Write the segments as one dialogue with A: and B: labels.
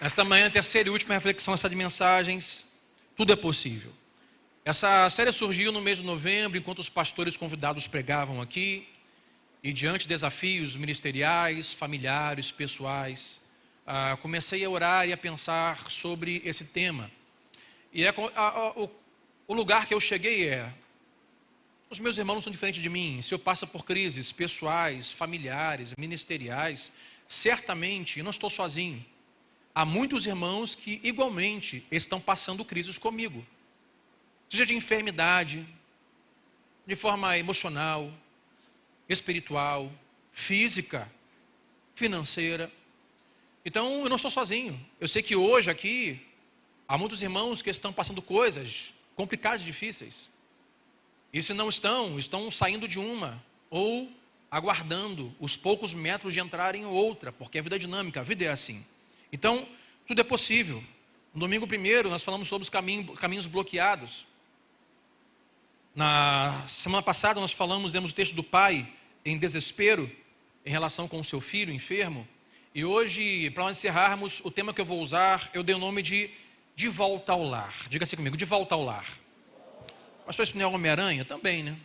A: Nesta manhã, terceira e última reflexão, essa de mensagens, tudo é possível. Essa série surgiu no mês de novembro, enquanto os pastores convidados pregavam aqui, e diante de desafios ministeriais, familiares, pessoais, comecei a orar e a pensar sobre esse tema. E o lugar que eu cheguei os meus irmãos não são diferentes de mim. Se eu passo por crises pessoais, familiares, ministeriais, certamente eu não estou sozinho. Há muitos irmãos que igualmente estão passando crises comigo. Seja de enfermidade, de forma emocional, espiritual, física, financeira. Então eu não estou sozinho. Eu sei que hoje aqui há muitos irmãos que estão passando coisas complicadas e difíceis. E se não estão saindo de uma ou aguardando os poucos metros de entrar em outra, porque a vida é dinâmica, a vida é assim. Então, tudo é possível. No domingo primeiro, nós falamos sobre os caminhos bloqueados. Na semana passada, nós demos o texto do pai em desespero em relação com o seu filho enfermo. E hoje, para nós encerrarmos, o tema que eu vou usar, eu dei o nome de volta ao lar. Diga assim comigo, de volta ao lar. Pastor, isso não é Homem-Aranha? Também, né?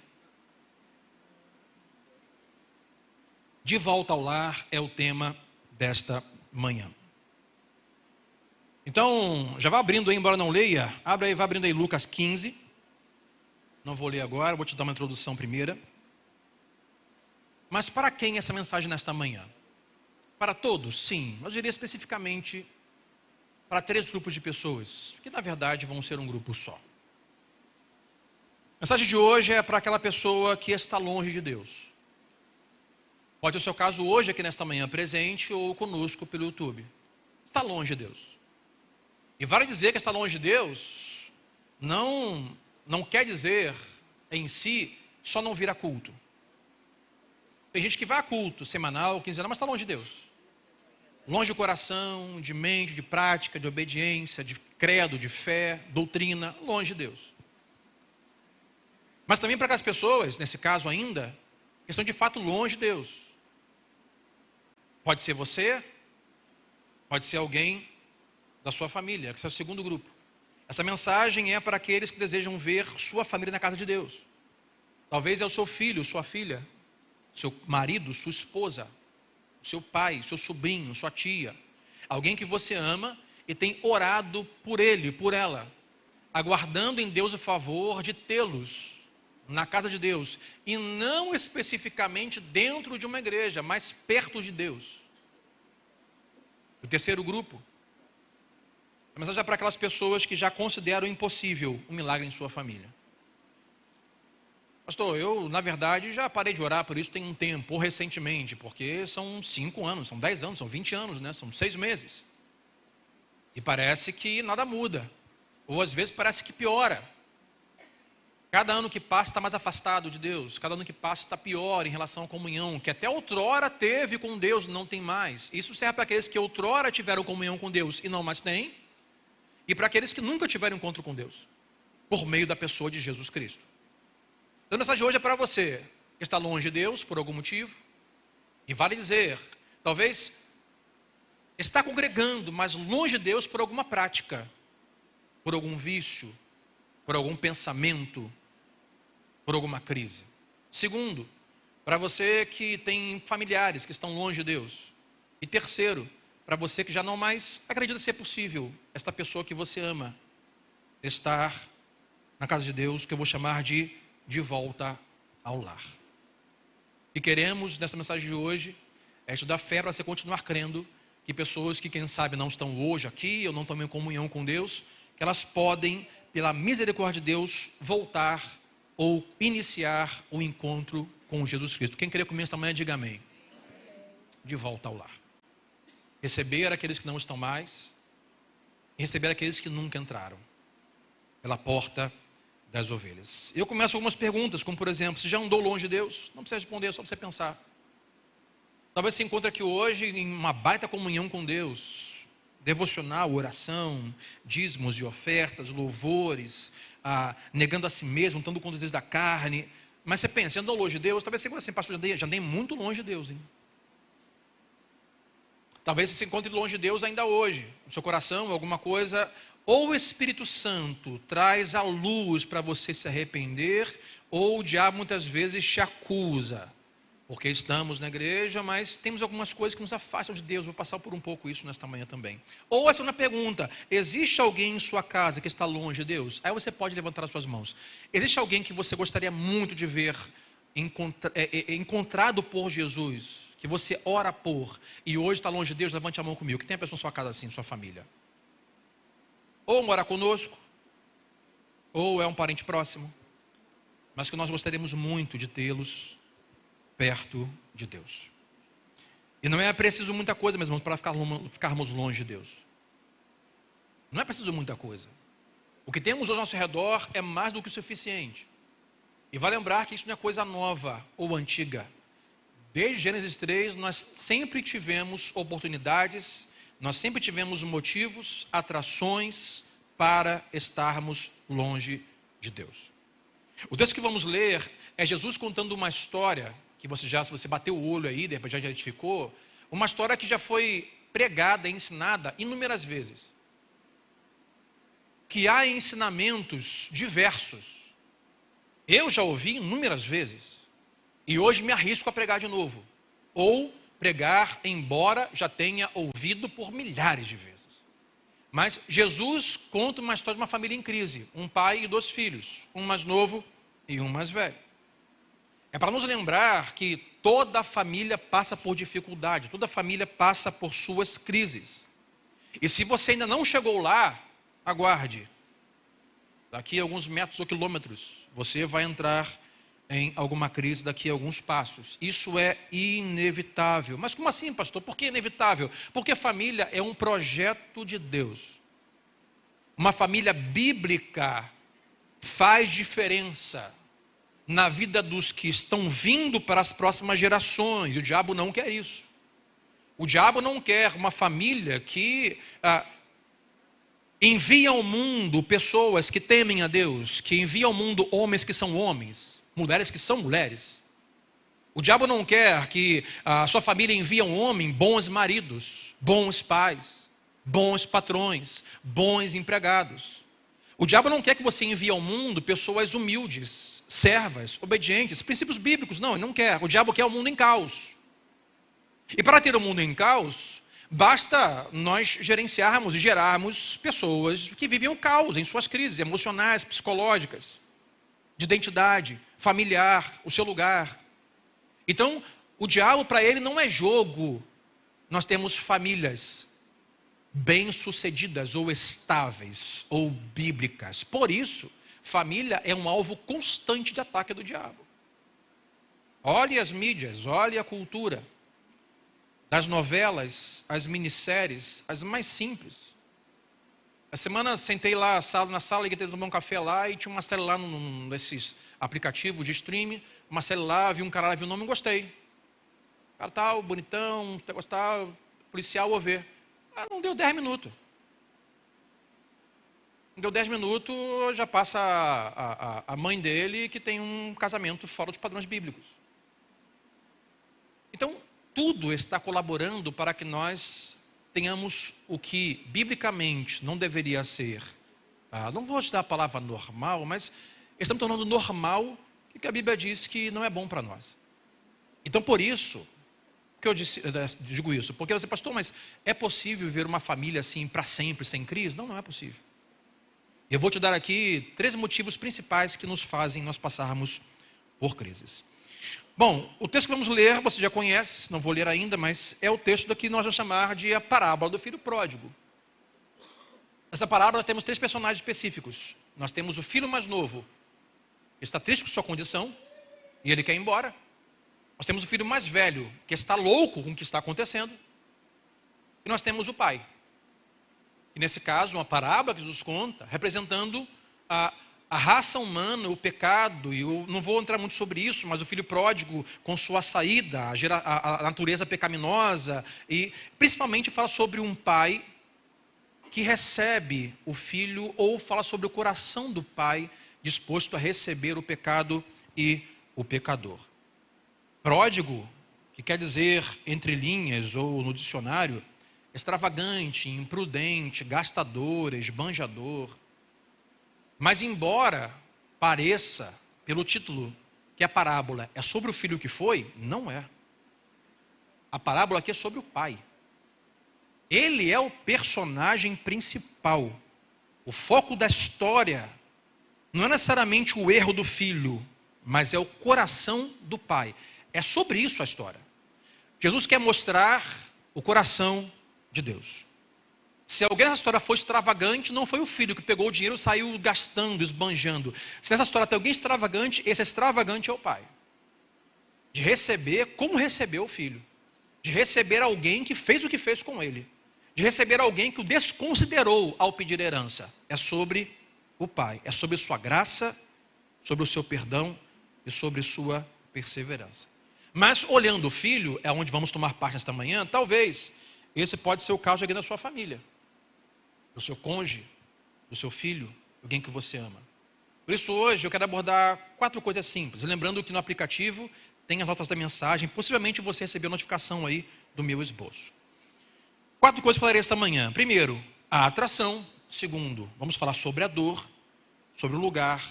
A: De volta ao lar é o tema desta manhã. Então, já vá abrindo aí, embora não leia, abre aí, vá abrindo aí Lucas 15. Não vou ler agora, vou te dar uma introdução primeira. Mas para quem essa mensagem nesta manhã? Para todos? Sim, mas eu diria especificamente para 3 grupos de pessoas, que na verdade vão ser um grupo só. A mensagem de hoje é para aquela pessoa que está longe de Deus. Pode ser o seu caso hoje aqui nesta manhã presente ou conosco pelo YouTube. Está longe de Deus. E vale dizer que está longe de Deus não quer dizer em si só não vir a culto. Tem gente que vai a culto semanal, quinzenal, mas está longe de Deus. Longe de coração, de mente, de prática, de obediência, de credo, de fé, doutrina, longe de Deus. Mas também para aquelas pessoas, nesse caso ainda, que estão de fato longe de Deus. Pode ser você, pode ser alguém da sua família, que é o segundo grupo. Essa mensagem é para aqueles que desejam ver sua família na casa de Deus. Talvez é o seu filho, sua filha, seu marido, sua esposa, seu pai, seu sobrinho, sua tia. Alguém que você ama e tem orado por ele, por ela, aguardando em Deus o favor de tê-los na casa de Deus, e não especificamente dentro de uma igreja, mas perto de Deus. O terceiro grupo, a mensagem é para aquelas pessoas que já consideram impossível um milagre em sua família. Pastor, eu na verdade já parei de orar por isso tem um tempo, ou recentemente, porque são 5 anos, são 10 anos, são 20 anos, né? São 6 meses. E parece que nada muda, ou às vezes parece que piora. Cada ano que passa está mais afastado de Deus. Cada ano que passa está pior em relação à comunhão, que até outrora teve com Deus, não tem mais. Isso serve para aqueles que outrora tiveram comunhão com Deus e não mais têm. E para aqueles que nunca tiveram encontro com Deus, por meio da pessoa de Jesus Cristo. Então a mensagem de hoje é para você que está longe de Deus por algum motivo. E vale dizer, talvez está congregando, mas longe de Deus por alguma prática, por algum vício, por algum pensamento, por alguma crise. Segundo, para você que tem familiares que estão longe de Deus. E terceiro, para você que já não mais acredita ser possível esta pessoa que você ama estar na casa de Deus, que eu vou chamar de volta ao lar. E queremos, nessa mensagem de hoje, te dar fé para você continuar crendo que pessoas que, quem sabe, não estão hoje aqui, ou não estão em comunhão com Deus, que elas podem, pela misericórdia de Deus, voltar ou iniciar o encontro com Jesus Cristo. Quem crê comigo esta manhã, diga amém. De volta ao lar. Receber aqueles que não estão mais, e receber aqueles que nunca entraram pela porta das ovelhas. Eu começo algumas perguntas, como por exemplo, se já andou longe de Deus? Não precisa responder, é só você pensar. Talvez você encontre aqui hoje em uma baita comunhão com Deus, devocional, oração, dízimos e ofertas, louvores, negando a si mesmo, lutando com os desejos da carne. Mas você pensa, andou longe de Deus? Talvez você pense assim, pastor, já andei muito longe de Deus, hein? Talvez você se encontre longe de Deus ainda hoje, no seu coração, alguma coisa. Ou o Espírito Santo traz a luz para você se arrepender, ou o diabo muitas vezes te acusa. Porque estamos na igreja, mas temos algumas coisas que nos afastam de Deus. Vou passar por um pouco isso nesta manhã também. Ou a segunda pergunta: existe alguém em sua casa que está longe de Deus? Aí você pode levantar as suas mãos. Existe alguém que você gostaria muito de ver encontrado por Jesus, que você ora por, e hoje está longe de Deus? Levante a mão comigo. Que tem a pessoa em sua casa assim, sua família? Ou mora conosco, ou é um parente próximo, mas que nós gostaríamos muito de tê-los perto de Deus. E não é preciso muita coisa, meus irmãos, para ficarmos longe de Deus. Não é preciso muita coisa. O que temos ao nosso redor é mais do que o suficiente. E vai lembrar que isso não é coisa nova ou antiga. Desde Gênesis 3, nós sempre tivemos oportunidades, nós sempre tivemos motivos, atrações para estarmos longe de Deus. O texto que vamos ler é Jesus contando uma história que se você bateu o olho aí, de repente já identificou, uma história que já foi pregada e ensinada inúmeras vezes. Que há ensinamentos diversos. Eu já ouvi inúmeras vezes, e hoje me arrisco a pregar de novo. Ou pregar, embora já tenha ouvido por milhares de vezes. Mas Jesus conta uma história de uma família em crise, um pai e 2 filhos, um mais novo e um mais velho. É para nos lembrar que toda família passa por dificuldade, toda família passa por suas crises. E se você ainda não chegou lá, aguarde. Daqui a alguns metros ou quilômetros, você vai entrar em alguma crise daqui a alguns passos. Isso é inevitável. Mas como assim, pastor? Por que inevitável? Porque família é um projeto de Deus. Uma família bíblica faz diferença na vida dos que estão vindo para as próximas gerações. E o diabo não quer isso. O diabo não quer uma família que envia ao mundo pessoas que temem a Deus, que envia ao mundo homens que são homens, mulheres que são mulheres. O diabo não quer que a sua família envie um homem bons maridos, bons pais, bons patrões, bons empregados. O diabo não quer que você envie ao mundo pessoas humildes, servas, obedientes, princípios bíblicos. Não, ele não quer. O diabo quer o mundo em caos. E para ter o mundo em caos, basta nós gerenciarmos e gerarmos pessoas que vivem o caos em suas crises emocionais, psicológicas, de identidade, familiar, o seu lugar. Então, o diabo para ele não é jogo. Nós temos famílias bem-sucedidas ou estáveis ou bíblicas. Por isso, família é um alvo constante de ataque do diabo. Olhe as mídias, olhe a cultura. Das novelas, as minisséries, as mais simples. A semana sentei lá na sala e tentei tomar um café lá e tinha uma série lá nesses aplicativos de streaming, uma série lá, vi um cara lá, vi o nome e gostei. O cara tal, bonitão, tal, policial, vou ver. Não deu 10 minutos. Não deu 10 minutos, já passa a mãe dele que tem um casamento fora dos padrões bíblicos. Então, tudo está colaborando para que nós tenhamos o que biblicamente não deveria ser, não vou usar a palavra normal, mas estamos tornando normal o que a Bíblia diz que não é bom para nós. Então, por isso que eu digo isso, porque você, pastor, mas é possível viver uma família assim para sempre, sem crise? Não, não é possível. Eu vou te dar aqui 3 motivos principais que nos fazem nós passarmos por crises. Bom, o texto que vamos ler, você já conhece, não vou ler ainda, mas é o texto do que nós vamos chamar de a parábola do filho pródigo. Nessa parábola nós temos 3 personagens específicos. Nós temos o filho mais novo, que está triste com sua condição, e ele quer ir embora. Nós temos o filho mais velho, que está louco com o que está acontecendo. E nós temos o pai. E nesse caso, uma parábola que Jesus conta, representando a raça humana, o pecado, e eu não vou entrar muito sobre isso, mas o filho pródigo com sua saída, a natureza pecaminosa, e principalmente fala sobre um pai que recebe o filho, ou fala sobre o coração do pai disposto a receber o pecado e o pecador. Pródigo, que quer dizer entre linhas ou no dicionário, extravagante, imprudente, gastador, esbanjador. Mas embora pareça, pelo título, que a parábola é sobre o filho que foi, não é. A parábola aqui é sobre o pai. Ele é o personagem principal. O foco da história não é necessariamente o erro do filho, mas é o coração do pai. É sobre isso a história. Jesus quer mostrar o coração de Deus. Se alguém nessa história foi extravagante, não foi o filho que pegou o dinheiro e saiu gastando, esbanjando. Se nessa história tem alguém extravagante, esse extravagante é o pai. De receber como recebeu o filho. De receber alguém que fez o que fez com ele. De receber alguém que o desconsiderou ao pedir herança. É sobre o pai. É sobre sua graça, sobre o seu perdão e sobre sua perseverança. Mas olhando o filho, é onde vamos tomar parte nesta manhã, talvez esse pode ser o caso de alguém da sua família. Do seu cônjuge, do seu filho, alguém que você ama. Por isso hoje eu quero abordar 4 coisas simples. Lembrando que no aplicativo tem as notas da mensagem. Possivelmente você recebeu a notificação aí do meu esboço. 4 coisas que falarei esta manhã. Primeiro, a atração. Segundo, vamos falar sobre a dor, sobre o lugar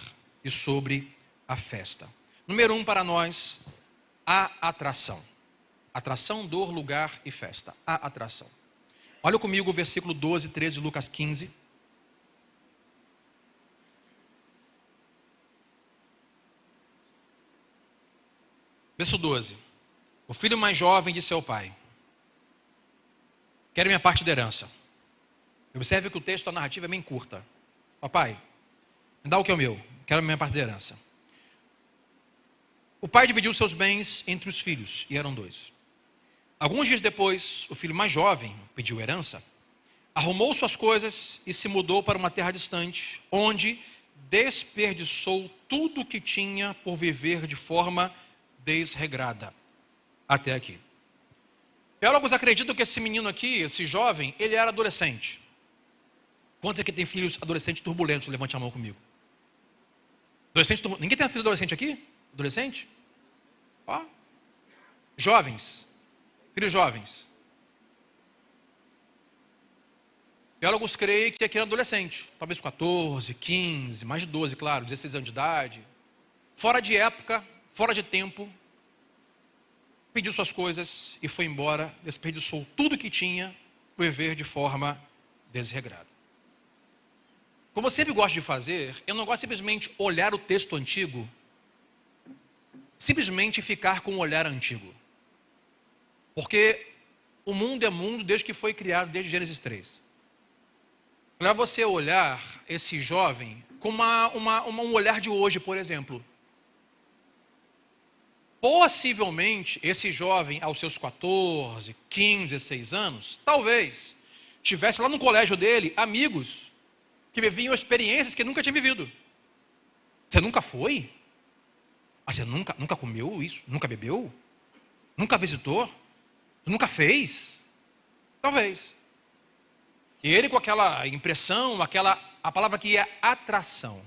A: e sobre a festa. Número 1 para nós, a atração. Atração, dor, lugar e festa. A atração. Olha comigo o versículo 12 e 13 de Lucas 15. Verso 12. O filho mais jovem disse ao pai: quero minha parte da herança. Observe que o texto, a narrativa é bem curta. Papai, me dá o que é o meu. Quero minha parte da herança. O pai dividiu seus bens entre os filhos, e eram 2. Alguns dias depois, o filho mais jovem pediu herança, arrumou suas coisas e se mudou para uma terra distante, onde desperdiçou tudo o que tinha por viver de forma desregrada. Até aqui. Teólogos acreditam que esse menino aqui, esse jovem, ele era adolescente. Quantos aqui tem filhos adolescentes turbulentos? Levante a mão comigo. Ninguém tem filho adolescente aqui? Adolescente? Ó. Jovens. Filhos jovens. Teólogos creem que aqui era adolescente. Talvez 14, 15, mais de 12, claro, 16 anos de idade. Fora de época, fora de tempo. Pediu suas coisas e foi embora. Desperdiçou tudo que tinha por viver de forma desregrada. Como eu sempre gosto de fazer, eu não gosto simplesmente olhar o texto antigo, simplesmente ficar com o olhar antigo. Porque o mundo é mundo desde que foi criado, desde Gênesis 3. Para você olhar esse jovem com um olhar de hoje, por exemplo. Possivelmente, esse jovem, aos seus 14, 15, 16 anos, talvez tivesse lá no colégio dele amigos que viviam experiências que nunca tinha vivido. Você nunca foi? Você nunca comeu isso? Nunca bebeu? Nunca visitou? Nunca fez? Talvez. E ele com aquela impressão, a palavra aqui é atração.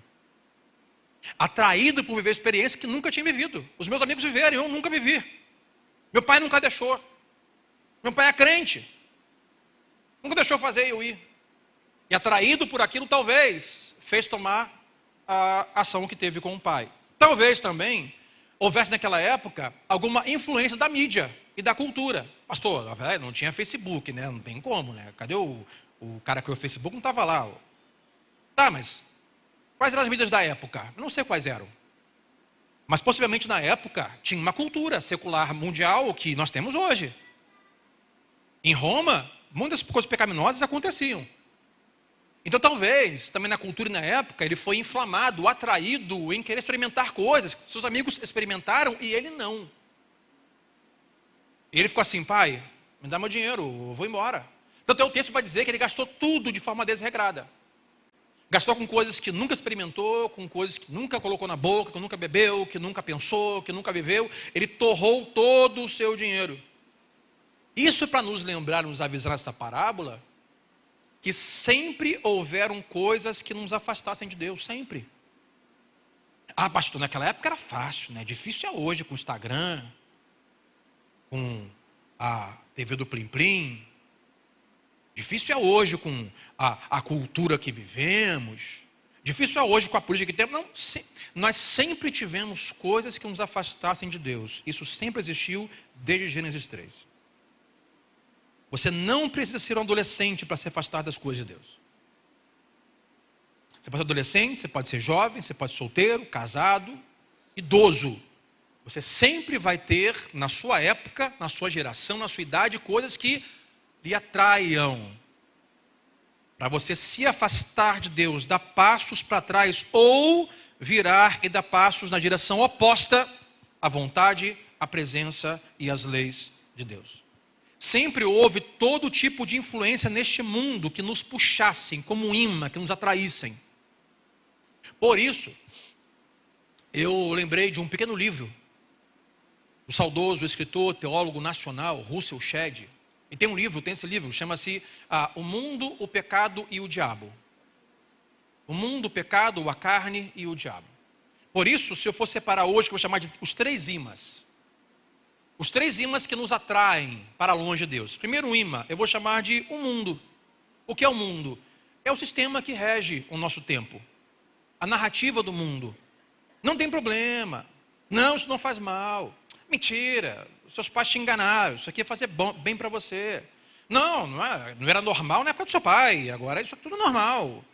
A: Atraído por viver experiências que nunca tinha vivido. Os meus amigos viveram, eu nunca vivi. Meu pai nunca deixou. Meu pai é crente. Nunca deixou fazer eu ir. E atraído por aquilo, talvez, fez tomar a ação que teve com o pai. Talvez também houvesse naquela época alguma influência da mídia e da cultura. Pastor, não tinha Facebook, né? Não tem como, né? Cadê o cara que criou o Facebook? Não estava lá. Tá, mas quais eram as mídias da época? Eu não sei quais eram. Mas possivelmente na época tinha uma cultura secular mundial que nós temos hoje. Em Roma, muitas coisas pecaminosas aconteciam. Então talvez, também na cultura e na época, ele foi inflamado, atraído em querer experimentar coisas que seus amigos experimentaram e ele não. E ele ficou assim: pai, me dá meu dinheiro, eu vou embora. Tanto é o texto vai dizer que ele gastou tudo de forma desregrada. Gastou com coisas que nunca experimentou, com coisas que nunca colocou na boca, que nunca bebeu, que nunca pensou, que nunca viveu. Ele torrou todo o seu dinheiro. Isso para nos lembrar, nos avisar nessa parábola, que sempre houveram coisas que nos afastassem de Deus, sempre. Ah, pastor, naquela época era fácil, né? Difícil é hoje com o Instagram, com a TV do Plim Plim. Difícil é hoje com a cultura que vivemos. Difícil é hoje com a política que temos. Não, nós sempre tivemos coisas que nos afastassem de Deus. Isso sempre existiu desde Gênesis 3. Você não precisa ser um adolescente para se afastar das coisas de Deus. Você pode ser adolescente, você pode ser jovem, você pode ser solteiro, casado, idoso. Você sempre vai ter, na sua época, na sua geração, na sua idade, coisas que lhe atraiam. Para você se afastar de Deus, dar passos para trás, ou virar e dar passos na direção oposta à vontade, à presença e às leis de Deus. Sempre houve todo tipo de influência neste mundo que nos puxassem como um imã, que nos atraíssem. Por isso, eu lembrei de um pequeno livro do saudoso escritor, teólogo nacional, Russell Shedd. E tem esse livro, chama-se O Mundo, o Pecado e o Diabo. O mundo, o pecado, a carne e o diabo. Por isso, se eu for separar hoje, que eu vou chamar de os 3 imãs. Os 3 imãs que nos atraem para longe de Deus. Primeiro imã, eu vou chamar de o mundo. O que é o mundo? É o sistema que rege o nosso tempo. A narrativa do mundo. Não tem problema. Não, isso não faz mal. Mentira. Seus pais te enganaram. Isso aqui é fazer bem para você. Não era normal na época do seu pai. Agora isso é tudo normal.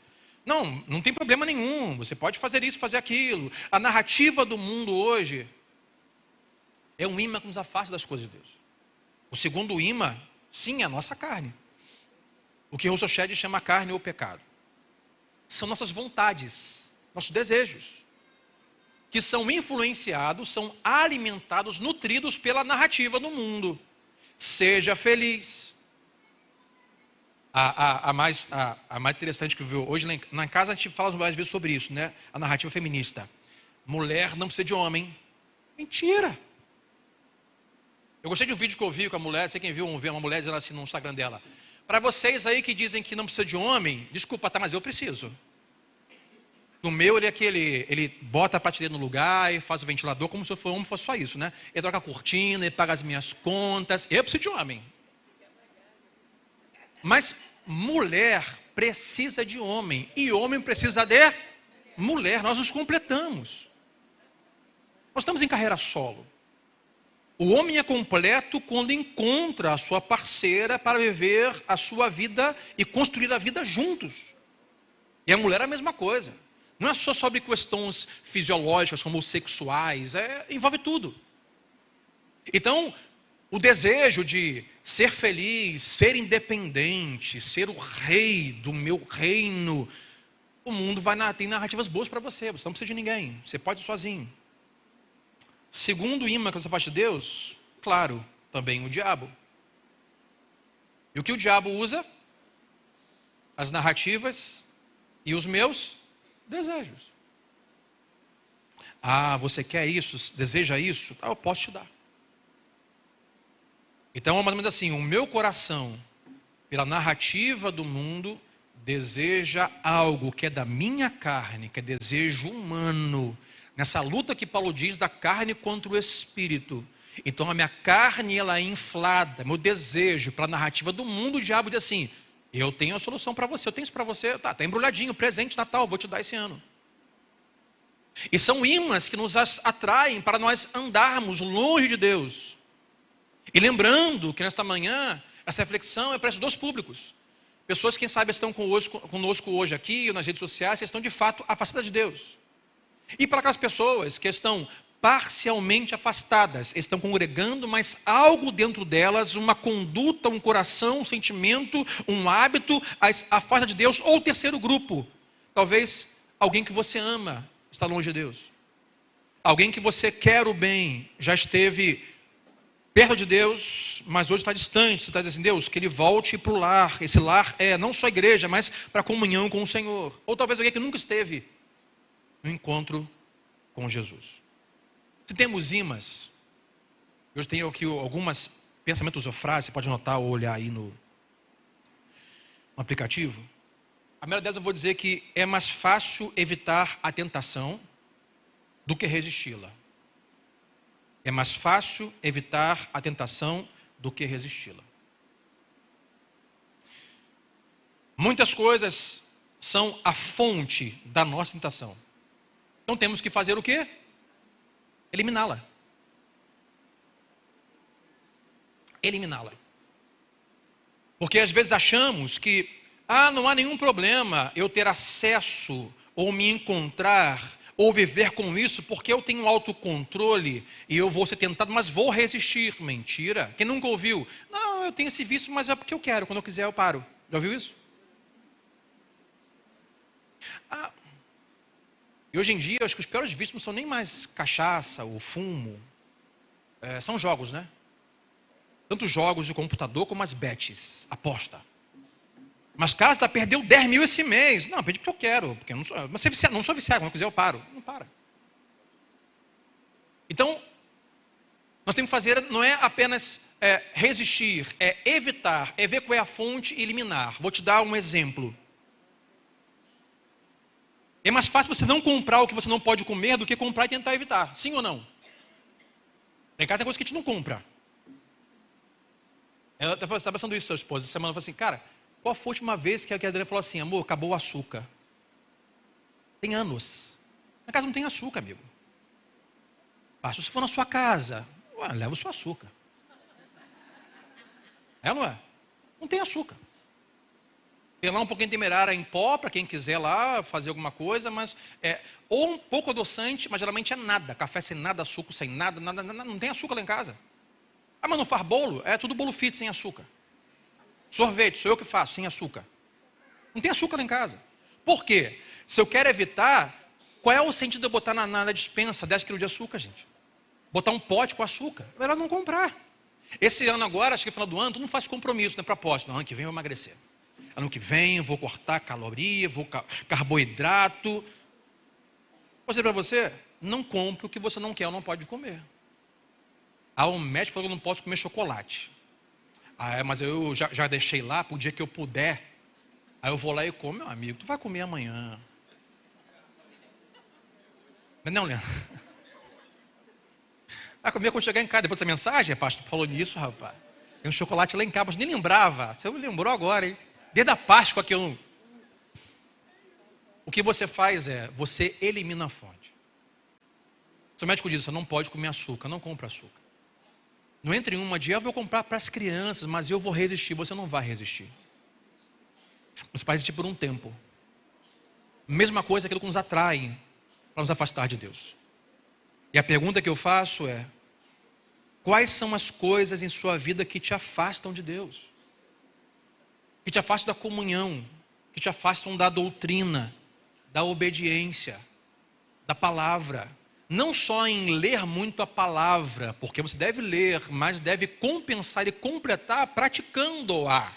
A: Não tem problema nenhum. Você pode fazer isso, fazer aquilo. A narrativa do mundo hoje é um imã que nos afasta das coisas de Deus. O segundo imã, sim, é a nossa carne. O que Russell Shedd chama carne ou pecado. São nossas vontades, nossos desejos, que são influenciados, são alimentados, nutridos pela narrativa do mundo. Seja feliz. A mais interessante que eu vi hoje, na casa a gente fala várias vezes sobre isso, né? A narrativa feminista. Mulher não precisa de homem. Mentira. Eu gostei de um vídeo que eu vi com a mulher, não sei quem viu uma mulher dizendo assim no Instagram dela. Para vocês aí que dizem que não precisa de homem, desculpa, tá, mas eu preciso. O meu, ele bota a prateleira no lugar e faz o ventilador como se eu fosse homem, fosse só isso, né? Ele troca a cortina, ele paga as minhas contas. Eu preciso de homem. Mas mulher precisa de homem e homem precisa de mulher. Nós nos completamos. Nós estamos em carreira solo. O homem é completo quando encontra a sua parceira para viver a sua vida e construir a vida juntos. E a mulher é a mesma coisa. Não é só sobre questões fisiológicas como sexuais, envolve tudo. Então, o desejo de ser feliz, ser independente, ser o rei do meu reino, o mundo tem narrativas boas para você, você não precisa de ninguém, você pode ir sozinho. Segundo imã que você faz de Deus, claro, também o diabo. E o que o diabo usa? As narrativas e os meus desejos. Você quer isso? Deseja isso? Eu posso te dar. Então, mais ou menos assim, o meu coração, pela narrativa do mundo, deseja algo que é da minha carne, que é desejo humano. Nessa luta que Paulo diz da carne contra o espírito. Então a minha carne ela é inflada, meu desejo para a narrativa do mundo, o diabo diz assim, eu tenho a solução para você, eu tenho isso para você, tá embrulhadinho, presente Natal, vou te dar esse ano. E são imãs que nos atraem para nós andarmos longe de Deus. E lembrando que nesta manhã, essa reflexão é para esses 2 públicos. Pessoas que quem sabe estão conosco hoje aqui, ou nas redes sociais, que estão de fato afastadas de Deus. E para aquelas pessoas que estão parcialmente afastadas, estão congregando, mas algo dentro delas, uma conduta, um coração, um sentimento, um hábito, as afasta de Deus. Ou o terceiro grupo, talvez alguém que você ama está longe de Deus. Alguém que você quer o bem, já esteve perto de Deus, mas hoje está distante. Você está dizendo, Deus, que ele volte para o lar. Esse lar é não só a igreja, mas para a comunhão com o Senhor. Ou talvez alguém que nunca esteve no encontro com Jesus. Se temos imãs, eu tenho aqui alguns pensamentos ou frases, você pode anotar ou olhar aí no aplicativo. A primeira delas eu vou dizer que é mais fácil evitar a tentação do que resisti-la. É mais fácil evitar a tentação do que resisti-la. Muitas coisas são a fonte da nossa tentação. Então temos que fazer o quê? Eliminá-la. Eliminá-la. Porque às vezes achamos que não há nenhum problema eu ter acesso ou me encontrar ou viver com isso, porque eu tenho autocontrole e eu vou ser tentado, mas vou resistir. Mentira. Quem nunca ouviu? Não, eu tenho esse vício, mas é porque eu quero. Quando eu quiser eu paro. Já ouviu isso? E hoje em dia, acho que os piores vícios não são nem mais cachaça ou fumo. São jogos, né? Tanto jogos de computador como as bets, aposta. Mas Casa perdeu 10 mil esse mês. Não, perdi porque eu quero. Porque eu não sou, mas não sou viciado, quando eu quiser eu paro. Não para. Então, nós temos que fazer, não é apenas resistir, é evitar, é ver qual é a fonte e eliminar. Vou te dar um exemplo. É mais fácil você não comprar o que você não pode comer do que comprar e tentar evitar. Sim ou não? Em casa tem coisa que a gente não compra. Eu estava pensando isso, sua esposa, essa semana, eu falei assim, cara, qual foi a última vez que a Adriana falou assim, amor, acabou o açúcar? Tem anos. Na casa não tem açúcar, amigo. Se for na sua casa, leva o seu açúcar. É, não é? Não tem açúcar. Tem lá um pouquinho de temerária em pó, para quem quiser lá fazer alguma coisa, mas ou um pouco adoçante, mas geralmente é nada. Café sem nada, açúcar sem nada, não tem açúcar lá em casa. Mas não faz bolo? É tudo bolo fit sem açúcar. Sorvete, sou eu que faço, sem açúcar. Não tem açúcar lá em casa. Por quê? Se eu quero evitar, qual é o sentido de eu botar na despensa 10 quilos de açúcar, gente? Botar um pote com açúcar? É melhor não comprar. Esse ano agora, acho que no final do ano, tu não faz compromisso, né? Propósito. No ano que vem eu vou emagrecer. Ano que vem eu vou cortar caloria, vou carboidrato. Vou dizer para você, não compre o que você não quer ou não pode comer. Um médico falou que eu não posso comer chocolate. Mas eu já deixei lá para o dia que eu puder. Aí eu vou lá e como, meu amigo, tu vai comer amanhã. Não, Leandro. Vai comer quando chegar em casa, depois dessa mensagem, pastor, falou nisso, rapaz. Tem um chocolate lá em casa, mas nem lembrava. Você me lembrou agora, hein? Desde a Páscoa que eu... O que você faz você elimina a fonte. Seu médico diz, você não pode comer açúcar, não compra açúcar. Não entre em uma de, eu vou comprar para as crianças, mas eu vou resistir. Você não vai resistir. Você vai resistir por um tempo. Mesma coisa aquilo que nos atrai para nos afastar de Deus. E a pergunta que eu faço é, quais são as coisas em sua vida que te afastam de Deus? Que te afastam da comunhão, que te afastam da doutrina, da obediência, da palavra. Não só em ler muito a palavra, porque você deve ler, mas deve compensar e completar praticando-a.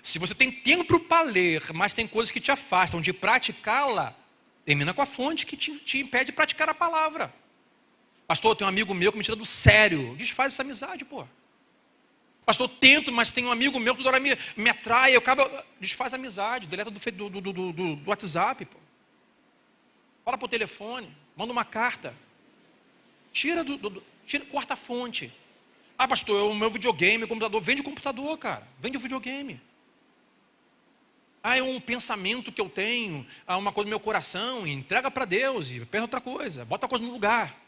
A: Se você tem tempo para ler, mas tem coisas que te afastam de praticá-la, termina com a fonte que te impede de praticar a palavra. Pastor, tem um amigo meu que me tira do sério. Desfaz essa amizade, pô. Pastor, tento, mas tem um amigo meu que toda hora me atrai, eu acabo... Desfaz a amizade, deleta do WhatsApp, pô. Fala por telefone, manda uma carta. Tira, corta a fonte. Pastor, o meu videogame, o computador. Vende o computador, cara. Vende o videogame. É um pensamento que eu tenho, uma coisa no meu coração, entrega para Deus e perde outra coisa. Bota a coisa no lugar.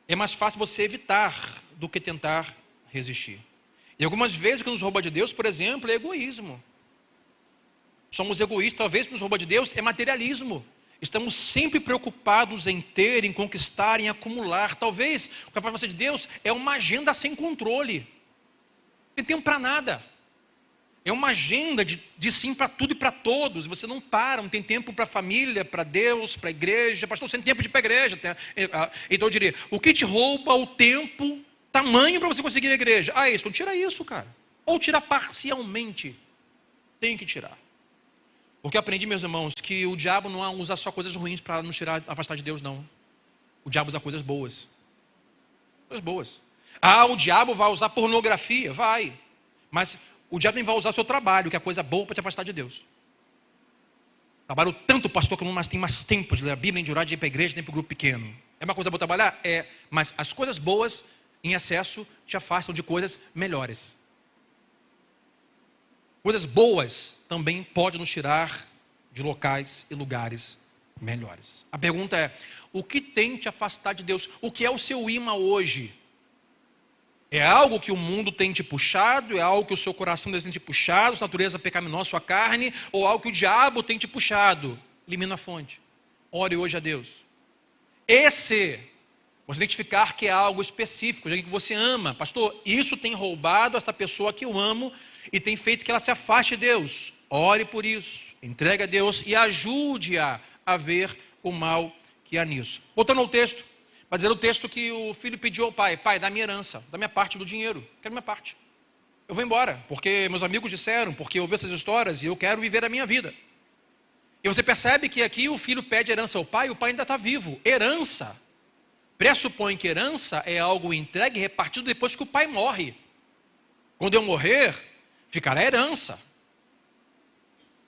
A: É mais fácil você evitar do que tentar resistir. E algumas vezes o que nos rouba de Deus, por exemplo, é egoísmo. Somos egoístas, talvez o que nos rouba de Deus é materialismo. Estamos sempre preocupados em ter, em conquistar, em acumular. Talvez o que faz você de Deus é uma agenda sem controle. Não tem tempo para nada. É uma agenda de sim para tudo e para todos. Você não para, não tem tempo para a família, para Deus, para a igreja. Pastor, você tem tempo de ir para a igreja. Então eu diria, o que te rouba o tempo, tamanho para você conseguir ir à igreja? Isso, então tira isso, cara. Ou tira parcialmente. Tem que tirar. Porque eu aprendi, meus irmãos, que o diabo não usa só coisas ruins para nos tirar, afastar de Deus, não. O diabo usa coisas boas. Coisas boas. O diabo vai usar pornografia? Vai. Mas o diabo nem vai usar o seu trabalho, que é coisa boa para te afastar de Deus. Trabalho tanto, pastor, que não tem mais tempo de ler a Bíblia, nem de orar, de ir para a igreja, nem para o grupo pequeno. É uma coisa boa trabalhar? É. Mas as coisas boas em excesso te afastam de coisas melhores. Coisas boas também podem nos tirar de locais e lugares melhores. A pergunta é, o que tem te afastado de Deus? O que é o seu imã hoje? É algo que o mundo tem te puxado? É algo que o seu coração tem te puxado? Sua natureza pecaminosa, sua carne? Ou algo que o diabo tem te puxado? Elimina a fonte. Ore hoje a Deus. Você identificar que é algo específico, já que você ama. Pastor, isso tem roubado essa pessoa que eu amo e tem feito que ela se afaste de Deus. Ore por isso. Entregue a Deus e ajude-a a ver o mal que há nisso. Voltando ao texto. Vai dizer o texto que o filho pediu ao pai: pai, dá minha herança, dá minha parte do dinheiro, quero minha parte. Eu vou embora, porque meus amigos disseram, porque eu ouvi essas histórias e eu quero viver a minha vida. E você percebe que aqui o filho pede herança ao pai e o pai ainda está vivo. Herança pressupõe que herança é algo entregue e repartido depois que o pai morre. Quando eu morrer, ficará a herança.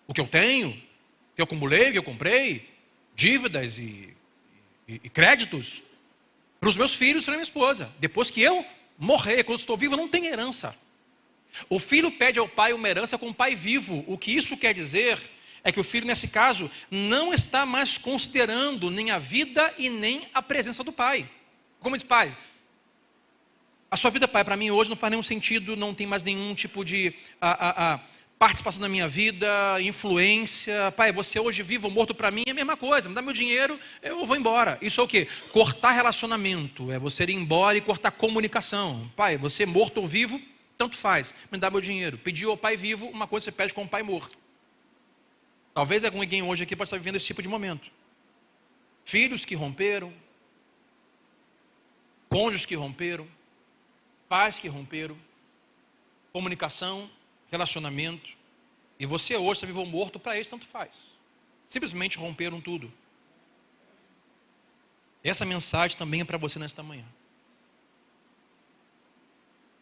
A: O que eu tenho, o que eu acumulei, o que eu comprei, dívidas e créditos, para os meus filhos e para minha esposa. Depois que eu morrer, quando estou vivo, não tem herança. O filho pede ao pai uma herança com o pai vivo. O que isso quer dizer é que o filho, nesse caso, não está mais considerando nem a vida e nem a presença do pai. Como diz, pai, a sua vida, pai, para mim hoje não faz nenhum sentido, não tem mais nenhum tipo de participação na minha vida, influência. Pai, você hoje vivo ou morto para mim é a mesma coisa, me dá meu dinheiro, eu vou embora. Isso é o quê? Cortar relacionamento, é você ir embora e cortar comunicação. Pai, você morto ou vivo, tanto faz, me dá meu dinheiro. Pediu ao pai vivo, uma coisa você pede com o pai morto. Talvez alguém hoje aqui possa estar vivendo esse tipo de momento. Filhos que romperam, cônjuges que romperam, pais que romperam, comunicação, relacionamento, e você hoje está vivo ou morto, para eles tanto faz. Simplesmente romperam tudo. Essa mensagem também é para você nesta manhã.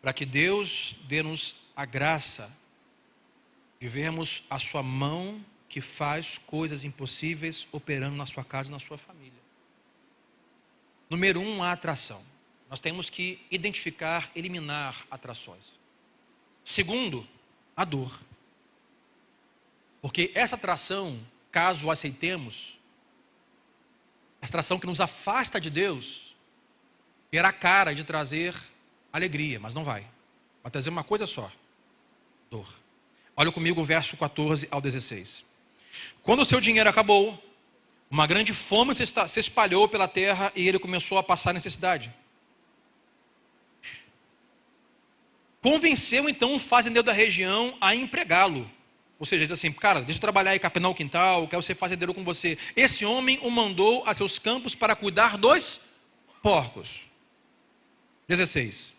A: Para que Deus dê-nos a graça de vermos a sua mão que faz coisas impossíveis operando na sua casa e na sua família. Número 1, a atração. Nós temos que identificar, eliminar atrações. Segundo, a dor. Porque essa atração, caso aceitemos, essa atração que nos afasta de Deus, terá a cara de trazer alegria, mas não vai. Vai trazer uma coisa só: dor. Olha comigo o verso 14 ao 16. Quando o seu dinheiro acabou, uma grande fome se espalhou pela terra e ele começou a passar necessidade. Convenceu então um fazendeiro da região a empregá-lo. Ou seja, ele disse assim: cara, deixa eu trabalhar e capinar o quintal, quero ser fazendeiro com você. Esse homem o mandou a seus campos para cuidar dos porcos. 16.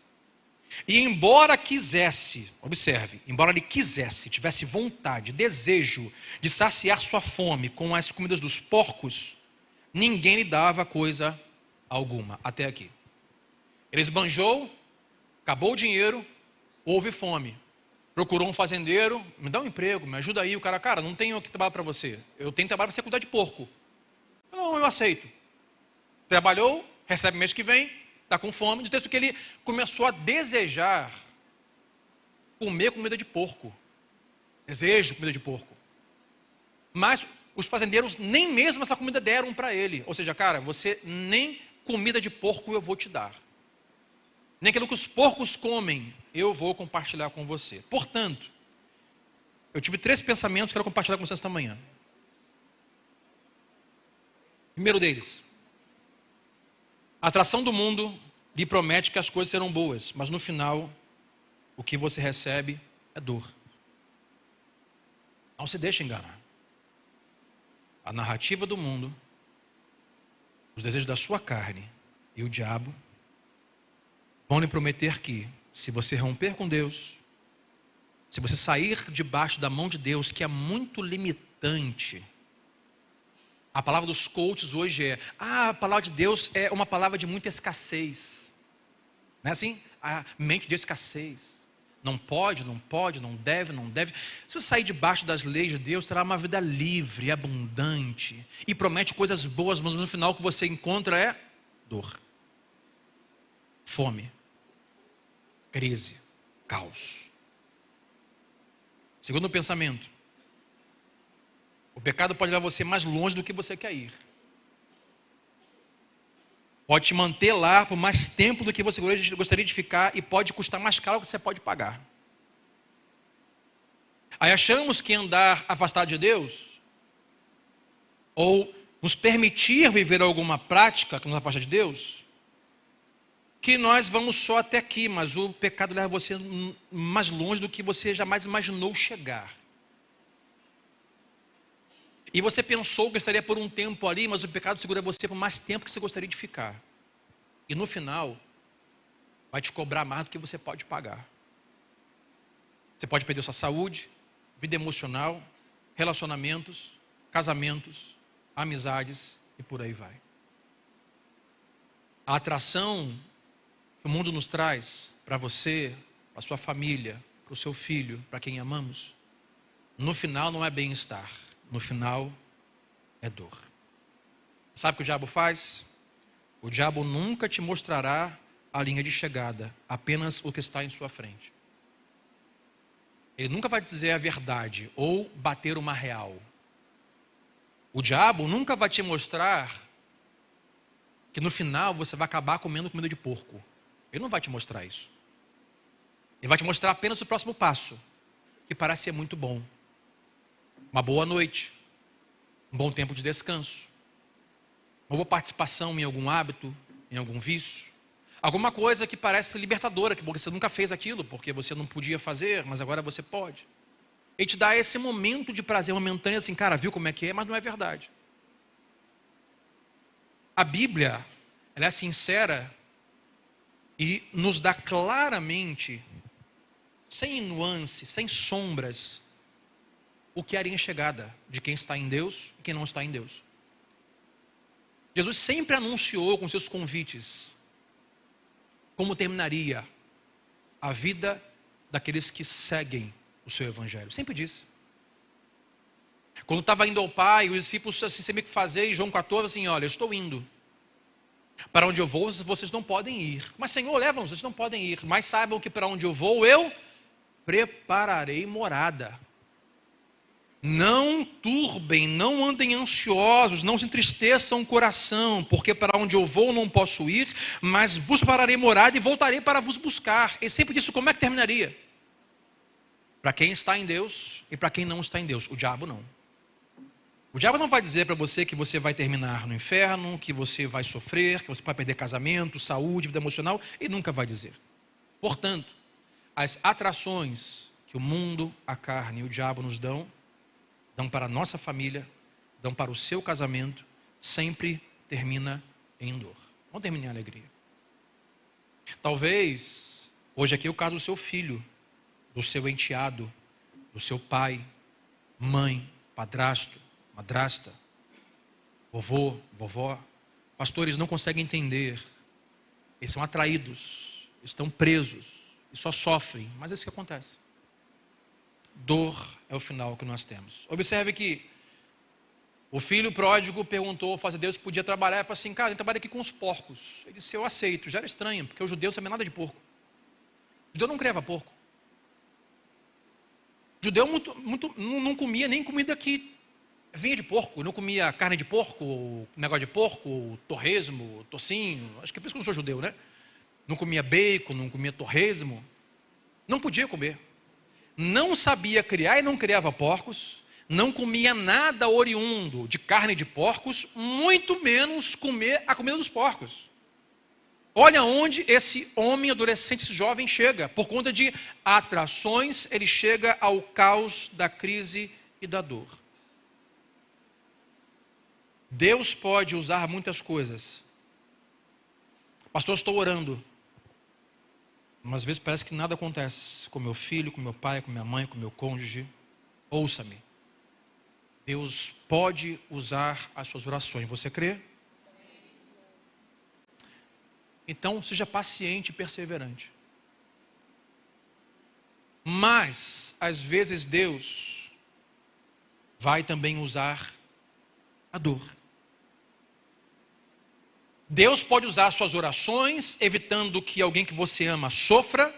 A: E embora quisesse, observe, embora ele quisesse, tivesse vontade, desejo de saciar sua fome com as comidas dos porcos, ninguém lhe dava coisa alguma, até aqui. Ele esbanjou, acabou o dinheiro, houve fome. Procurou um fazendeiro: me dá um emprego, me ajuda aí. O cara, não tenho que trabalhar para você, eu tenho trabalho para você cuidar de porco. Não, eu aceito. Trabalhou, recebe mês que vem, está com fome. Diz que ele começou a desejar comer comida de porco. Desejo comida de porco. Mas os fazendeiros nem mesmo essa comida deram para ele. Ou seja, cara, você nem comida de porco eu vou te dar. Nem aquilo que os porcos comem, eu vou compartilhar com você. Portanto, eu tive 3 pensamentos que eu quero compartilhar com vocês esta manhã. Primeiro deles: a atração do mundo lhe promete que as coisas serão boas, mas no final, o que você recebe é dor. Não se deixe enganar. A narrativa do mundo, os desejos da sua carne e o diabo vão lhe prometer que, se você romper com Deus, se você sair debaixo da mão de Deus, que é muito limitante. A palavra dos coaches hoje é: a palavra de Deus é uma palavra de muita escassez. Não é assim? A mente de escassez. Não pode, não deve. Se você sair debaixo das leis de Deus, terá uma vida livre, abundante, e promete coisas boas, mas no final o que você encontra é dor, fome, crise, caos. Segundo pensamento, o pecado pode levar você mais longe do que você quer ir. Pode te manter lá por mais tempo do que você gostaria de ficar e pode custar mais caro do que você pode pagar. Aí achamos que andar afastado de Deus, ou nos permitir viver alguma prática que nos afasta de Deus, que nós vamos só até aqui, mas o pecado leva você mais longe do que você jamais imaginou chegar. E você pensou que estaria por um tempo ali, mas o pecado segura você por mais tempo que você gostaria de ficar. E no final, vai te cobrar mais do que você pode pagar. Você pode perder sua saúde, vida emocional, relacionamentos, casamentos, amizades e por aí vai. A atração que o mundo nos traz para você, para a sua família, para o seu filho, para quem amamos, no final não é bem-estar, no final é dor. Sabe o que o diabo faz? O diabo nunca te mostrará a linha de chegada, apenas o que está em sua frente. Ele nunca vai dizer a verdade ou bater uma real. O diabo nunca vai te mostrar que no final você vai acabar comendo comida de porco. Ele não vai te mostrar isso. Ele vai te mostrar apenas o próximo passo, que parece ser muito bom. Uma boa noite, um bom tempo de descanso, uma boa participação em algum hábito, em algum vício, alguma coisa que parece libertadora, que você nunca fez aquilo, porque você não podia fazer, mas agora você pode. Ele te dá esse momento de prazer momentâneo, assim, cara, viu como é que é, mas não é verdade. A Bíblia, ela é sincera e nos dá claramente, sem nuance, sem sombras, o que é a linha chegada de quem está em Deus e quem não está em Deus. Jesus sempre anunciou com seus convites como terminaria a vida daqueles que seguem o seu evangelho. Sempre disse. Quando estava indo ao Pai, os discípulos assim, sem o que fazer, e João 14, assim, olha, eu estou indo. Para onde eu vou, vocês não podem ir. Mas Senhor, leva-nos, vocês não podem ir. Mas saibam que para onde eu vou, eu prepararei morada. Não turbem, não andem ansiosos, não se entristeçam o coração, porque para onde eu vou não posso ir, mas vos prepararei morada e voltarei para vos buscar. Ele sempre disse como é que terminaria. Para quem está em Deus e para quem não está em Deus. O diabo não. O diabo não vai dizer para você que você vai terminar no inferno, que você vai sofrer, que você vai perder casamento, saúde, vida emocional. Ele nunca vai dizer. Portanto, as atrações que o mundo, a carne e o diabo nos dão para a nossa família, dão para o seu casamento, sempre termina em dor. Não termina em alegria. Talvez, hoje aqui é o caso do seu filho, do seu enteado, do seu pai, mãe, padrasto, madrasta, vovô, vovó. Pastores não conseguem entender. Eles são atraídos, estão presos e só sofrem. Mas é isso que acontece. Dor é o final que nós temos. Observe que o filho pródigo perguntou ao Deus se podia trabalhar. Ele falou assim, cara, eu trabalho aqui com os porcos. Ele disse, eu aceito. Já era estranho, porque os judeus não sabiam nada de porco. O judeu não criava porco. O judeu não comia nem comida que vinha de porco. Não comia carne de porco, negócio de porco, torresmo, tocinho. Acho que é por isso que eu não sou judeu, né? Não comia bacon, não comia torresmo. Não podia comer. Não sabia criar e não criava porcos, não comia nada oriundo de carne de porcos, muito menos comer a comida dos porcos. Olha onde esse homem adolescente, esse jovem chega. Por conta de atrações, ele chega ao caos da crise e da dor. Deus pode usar muitas coisas. Pastor, estou orando. Mas às vezes parece que nada acontece com meu filho, com meu pai, com minha mãe, com meu cônjuge. Ouça-me. Deus pode usar as suas orações. Você crê? Então seja paciente e perseverante. Mas às vezes Deus vai também usar a dor. Deus pode usar suas orações, evitando que alguém que você ama sofra,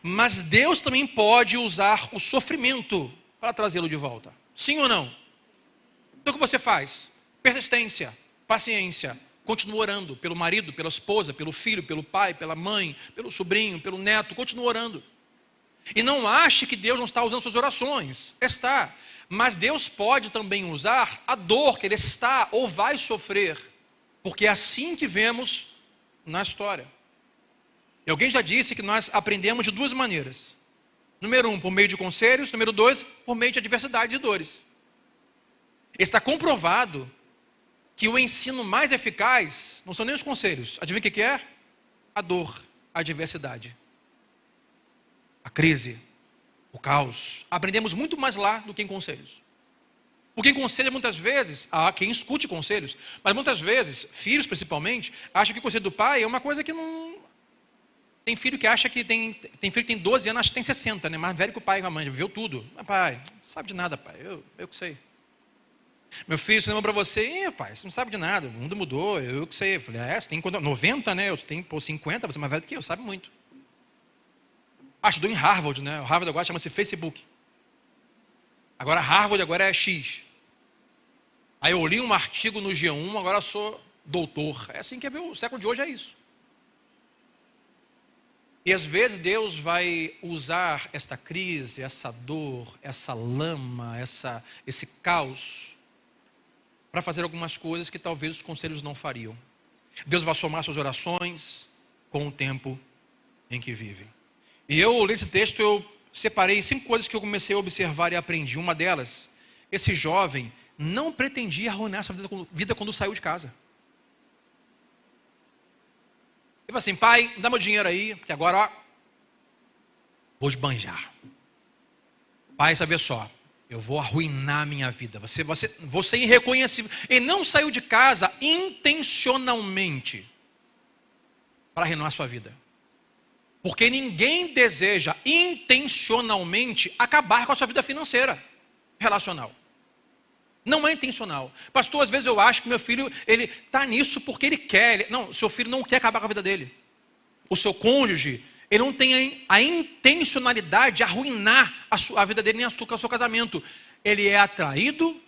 A: Mas Deus também pode usar o sofrimento para trazê-lo de volta. Sim ou não? Então o que você faz? Persistência, paciência. Continua orando pelo marido, pela esposa, pelo filho, pelo pai, pela mãe, pelo sobrinho, pelo neto. Continua orando. E não ache que Deus não está usando suas orações. Está. Mas Deus pode também usar a dor que ele está ou vai sofrer. Porque é assim que vemos na história. E alguém já disse que nós aprendemos de duas maneiras. Número 1, por meio de conselhos. Número 2, por meio de adversidades e dores. Está comprovado que o ensino mais eficaz não são nem os conselhos. Adivinha o que é? A dor, a adversidade, a crise, o caos. Aprendemos muito mais lá do que em conselhos. Porque em conselho, muitas vezes, há quem escute conselhos, mas muitas vezes, filhos principalmente, acham que o conselho do pai é uma coisa que não... Tem filho que acha que tem filho que tem 12 anos, acha que tem 60, né? Mais velho que o pai e a mãe, viveu tudo. Mas pai, não sabe de nada, pai, eu que sei. Meu filho, se lembra para você, pai, você não sabe de nada, o mundo mudou, eu que sei. Eu falei, você tem 90, né? Eu tenho 50, você é mais velho do que eu, sabe muito. Estudou em Harvard, né? O Harvard agora chama-se Facebook. Agora Harvard agora é X. Aí eu li um artigo no G1, agora eu sou doutor. É assim que é o século de hoje, é isso. E às vezes Deus vai usar esta crise, essa dor, essa lama, esse caos, para fazer algumas coisas que talvez os conselhos não fariam. Deus vai somar suas orações com o tempo em que vivem. E eu, lendo esse texto, eu separei 5 coisas que eu comecei a observar e aprendi. Uma delas, esse jovem não pretendia arruinar sua vida quando saiu de casa. Ele falou assim, pai, dá meu dinheiro aí, porque agora, ó, vou esbanjar. Pai, sabe só, eu vou arruinar a minha vida. Você é irreconhecível. Ele não saiu de casa intencionalmente para arruinar a sua vida. Porque ninguém deseja intencionalmente acabar com a sua vida financeira, relacional. Não é intencional. Pastor, às vezes eu acho que meu filho, ele está nisso porque ele quer. Não, seu filho não quer acabar com a vida dele. O seu cônjuge, ele não tem a intencionalidade de arruinar a vida dele, nem o seu casamento. Ele é atraído,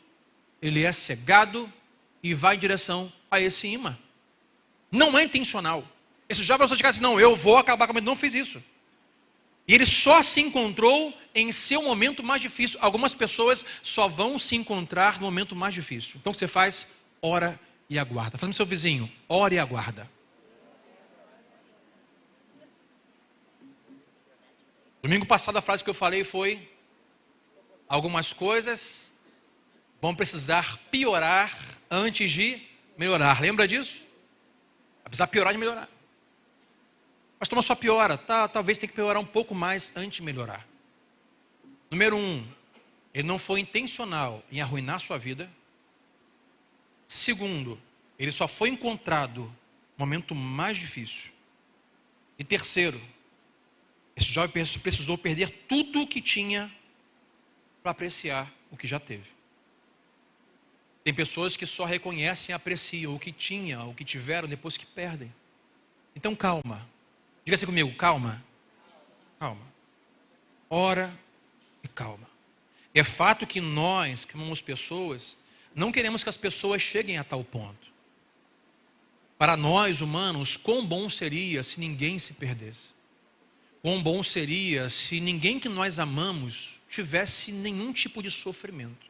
A: ele é cegado e vai em direção a esse imã. Não é intencional. Esse jovem só chega assim, não, eu vou acabar com a vida. Não fiz isso. E ele só se encontrou em seu momento mais difícil. Algumas pessoas só vão se encontrar no momento mais difícil. Então o que você faz? Ora e aguarda. Faz no seu vizinho, ora e aguarda. Domingo passado a frase que eu falei foi: algumas coisas vão precisar piorar antes de melhorar. Lembra disso? Vai precisar piorar de melhorar. Mas toma só piora, talvez tenha que piorar um pouco mais antes de melhorar. Número 1, ele não foi intencional em arruinar sua vida. Segundo, ele só foi encontrado no momento mais difícil. E terceiro, esse jovem precisou perder tudo o que tinha para apreciar o que já teve. Tem pessoas que só reconhecem e apreciam o que tinham, o que tiveram depois que perdem. Então calma. Diga assim comigo, calma. Calma. Ora e calma. É fato que nós, que amamos pessoas, não queremos que as pessoas cheguem a tal ponto. Para nós, humanos, quão bom seria se ninguém se perdesse. Quão bom seria se ninguém que nós amamos tivesse nenhum tipo de sofrimento.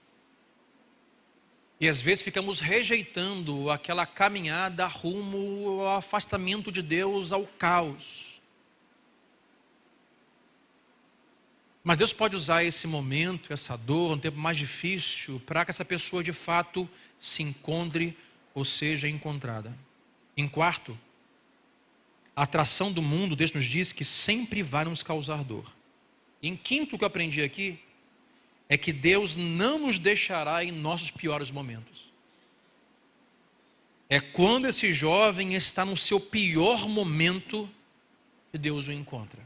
A: E às vezes ficamos rejeitando aquela caminhada rumo ao afastamento de Deus, ao caos. Mas Deus pode usar esse momento, essa dor, um tempo mais difícil, para que essa pessoa de fato se encontre ou seja encontrada. Em quarto, a atração do mundo, Deus nos diz que sempre vai nos causar dor. E em quinto, o que eu aprendi aqui, é que Deus não nos deixará em nossos piores momentos. É quando esse jovem está no seu pior momento que Deus o encontra.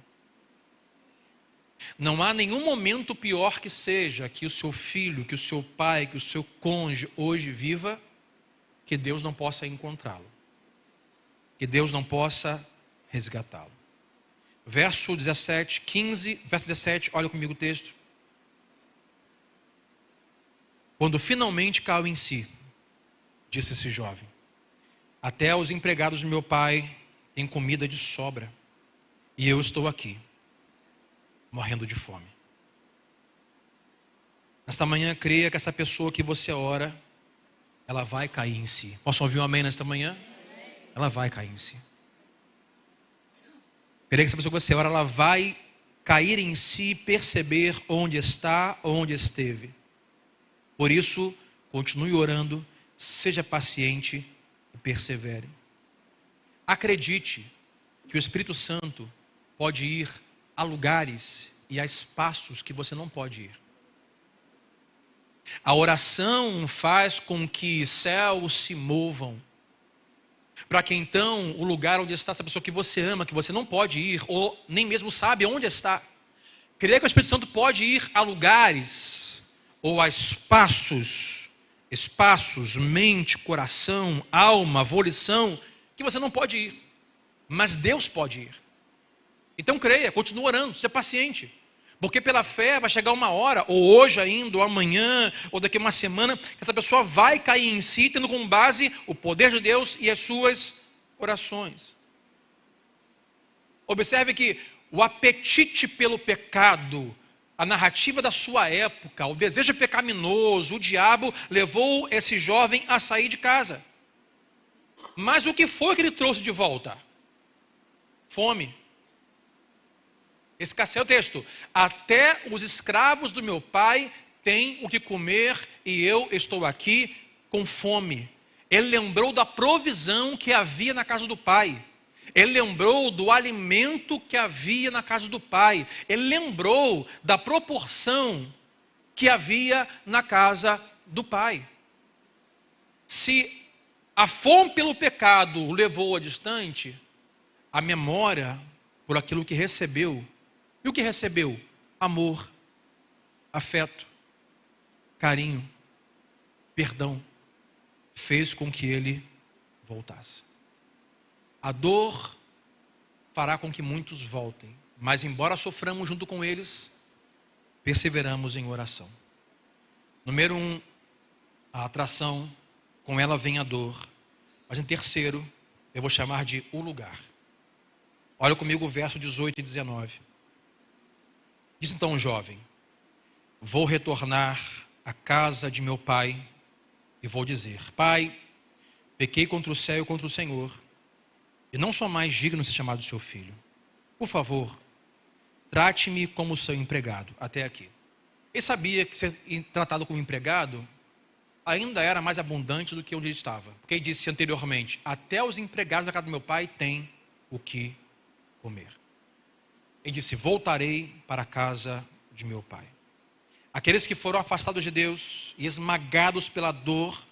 A: Não há nenhum momento pior que seja que o seu filho, que o seu pai, que o seu cônjuge hoje viva, que Deus não possa encontrá-lo. Que Deus não possa resgatá-lo. verso 17, 15, verso 17, olha comigo o texto. Quando finalmente caiu em si, disse esse jovem, até os empregados do meu pai têm comida de sobra, e eu estou aqui, morrendo de fome. Nesta manhã, creia que essa pessoa que você ora, ela vai cair em si. Posso ouvir um amém nesta manhã? Ela vai cair em si. Creia que essa pessoa que você ora, ela vai cair em si e perceber onde está, onde esteve. Por isso, continue orando, seja paciente e persevere. Acredite que o Espírito Santo pode ir a lugares e a espaços que você não pode ir. A oração faz com que céus se movam, para que então o lugar onde está essa pessoa que você ama, que você não pode ir, ou nem mesmo sabe onde está, creia que o Espírito Santo pode ir a lugares, ou a espaços, mente, coração, alma, volição, que você não pode ir, mas Deus pode ir. Então creia, continue orando, seja paciente. Porque pela fé vai chegar uma hora, ou hoje ainda, ou amanhã, ou daqui a uma semana, que essa pessoa vai cair em si, tendo como base o poder de Deus e as suas orações. Observe que o apetite pelo pecado, a narrativa da sua época, o desejo pecaminoso, o diabo levou esse jovem a sair de casa. Mas o que foi que ele trouxe de volta? Fome. Esse é o texto. Até os escravos do meu pai têm o que comer e eu estou aqui com fome. Ele lembrou da provisão que havia na casa do pai. Ele lembrou do alimento que havia na casa do pai. Ele lembrou da proporção que havia na casa do pai. Se a fome pelo pecado o levou a distante, a memória por aquilo que recebeu. E o que recebeu? Amor, afeto, carinho, perdão, fez com que ele voltasse. A dor fará com que muitos voltem, mas embora soframos junto com eles, perseveramos em oração. Número 1, a atração, com ela vem a dor. Mas em terceiro, eu vou chamar de o lugar. Olha comigo o verso 18 e 19. Diz então o jovem, vou retornar à casa de meu pai e vou dizer, pai, pequei contra o céu e contra o Senhor, e não sou mais digno de ser chamado seu filho. Por favor, trate-me como seu empregado, até aqui. Ele sabia que ser tratado como empregado ainda era mais abundante do que onde ele estava. Porque ele disse anteriormente, até os empregados da casa do meu pai têm o que comer. Ele disse, voltarei para a casa de meu pai. Aqueles que foram afastados de Deus e esmagados pela dor,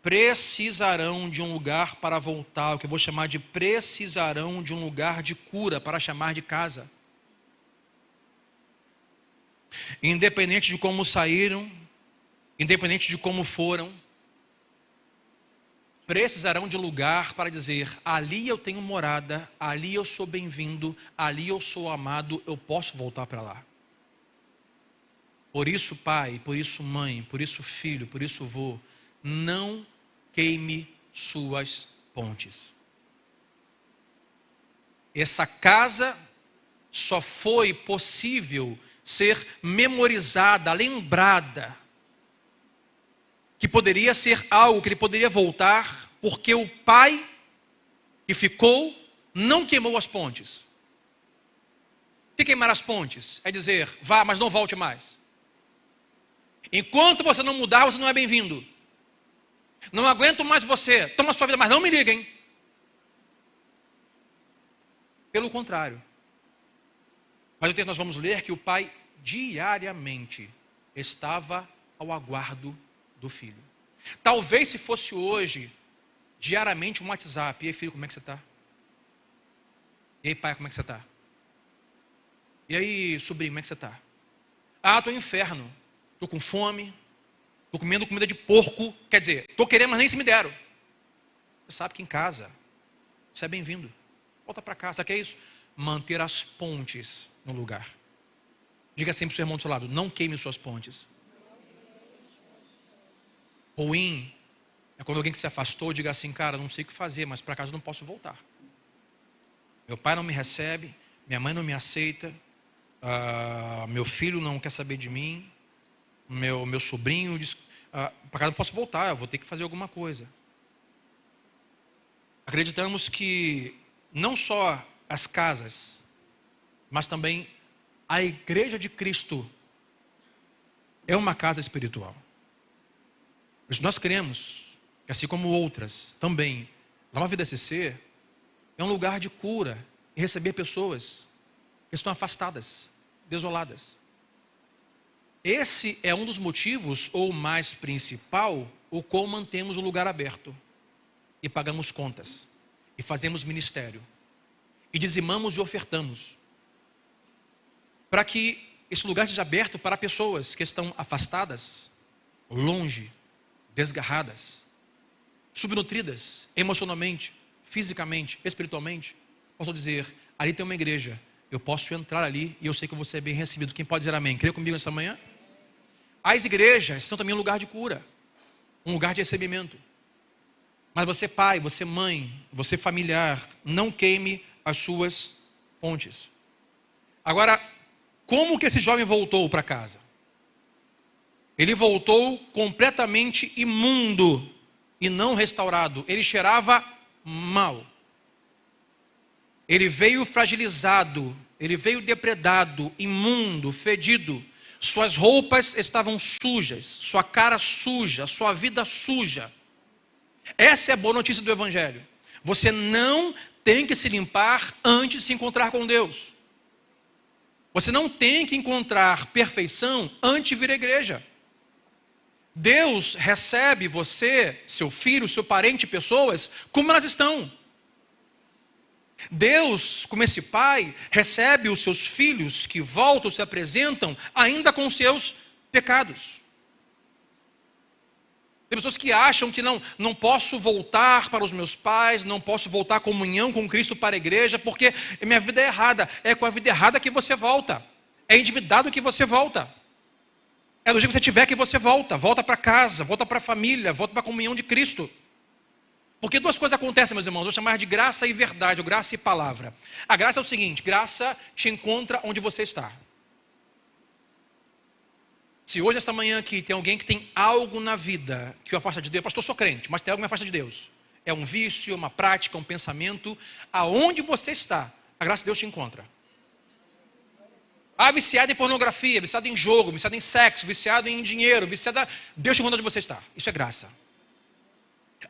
A: precisarão de um lugar para voltar, o que eu vou chamar de precisarão de um lugar de cura para chamar de casa. Independente de como saíram, independente de como foram, precisarão de lugar para dizer, ali eu tenho morada, ali eu sou bem-vindo, ali eu sou amado, eu posso voltar para lá. Por isso, pai, por isso, mãe, por isso, filho, por isso, vô, não queime suas pontes. Essa casa só foi possível ser memorizada, lembrada, que poderia ser algo que ele poderia voltar, porque o pai que ficou não queimou as pontes. O que queimar as pontes? É dizer, vá, mas não volte mais. Enquanto você não mudar, você não é bem-vindo. Não aguento mais você, toma sua vida, mas não me liguem. Pelo contrário. Mas o texto nós vamos ler que o pai diariamente estava ao aguardo do filho. Talvez se fosse hoje, diariamente um WhatsApp. E aí, filho, como é que você está? E aí, pai, como é que você está? E aí, sobrinho, como é que você está? Ah, estou no inferno. Estou com fome. Estou comendo comida de porco. Quer dizer, estou querendo, mas nem se me deram. Você sabe que em casa, você é bem-vindo. Volta para casa, sabe o que é isso? manter as pontes no lugar. Diga sempre para o seu irmão do seu lado: não queime suas pontes. Ruim é quando alguém que se afastou diga assim: cara, não sei o que fazer, mas para casa eu não posso voltar. Meu pai não me recebe, minha mãe não me aceita, meu filho não quer saber de mim, meu sobrinho diz, para casa eu não posso voltar, eu vou ter que fazer alguma coisa. Acreditamos que não só as casas, mas também a igreja de Cristo é uma casa espiritual. Por isso nós cremos que, assim como outras também, a Nova Vida SC é um lugar de cura e receber pessoas que estão afastadas, desoladas. Esse é um dos motivos, ou mais principal, o qual mantemos o lugar aberto e pagamos contas e fazemos ministério e dizimamos e ofertamos, para que esse lugar esteja aberto para pessoas que estão afastadas, longe, desgarradas, subnutridas emocionalmente, fisicamente, espiritualmente. Posso dizer: ali tem uma igreja, eu posso entrar ali e eu sei que eu vou ser bem recebido. Quem pode dizer amém? Crê comigo nessa manhã? As igrejas são também um lugar de cura, um lugar de recebimento. Mas você pai, você mãe, você familiar, não queime as suas pontes. Agora, como que esse jovem voltou para casa? Ele voltou completamente imundo e não restaurado. Ele cheirava mal. Ele veio fragilizado, ele veio depredado, imundo, fedido. Suas roupas estavam sujas, sua cara suja, sua vida suja. Essa é a boa notícia do Evangelho. Você não tem que se limpar antes de se encontrar com Deus. Você não tem que encontrar perfeição antes de vir à igreja. Deus recebe você, seu filho, seu parente, pessoas, como elas estão. Deus, como esse pai, recebe os seus filhos que voltam, se apresentam, ainda com seus pecados. Tem pessoas que acham que não posso voltar para os meus pais, não posso voltar à comunhão com Cristo para a igreja, porque minha vida é errada. É com a vida errada que você volta. É endividado que você volta. É do jeito que você tiver que você volta. Volta para casa, volta para a família, volta para a comunhão de Cristo. Porque duas coisas acontecem, meus irmãos, vou chamar de graça e verdade, ou graça e palavra. A graça é o seguinte: graça te encontra onde você está. Se hoje, esta manhã aqui, tem alguém que tem algo na vida que o afasta de Deus, pastor, eu sou crente, mas tem algo que me afasta de Deus. É um vício, uma prática, um pensamento. Aonde você está, a graça de Deus te encontra. Viciado em pornografia, viciado em jogo, viciado em sexo, viciado em dinheiro, Deus te encontra onde você está. Isso é graça.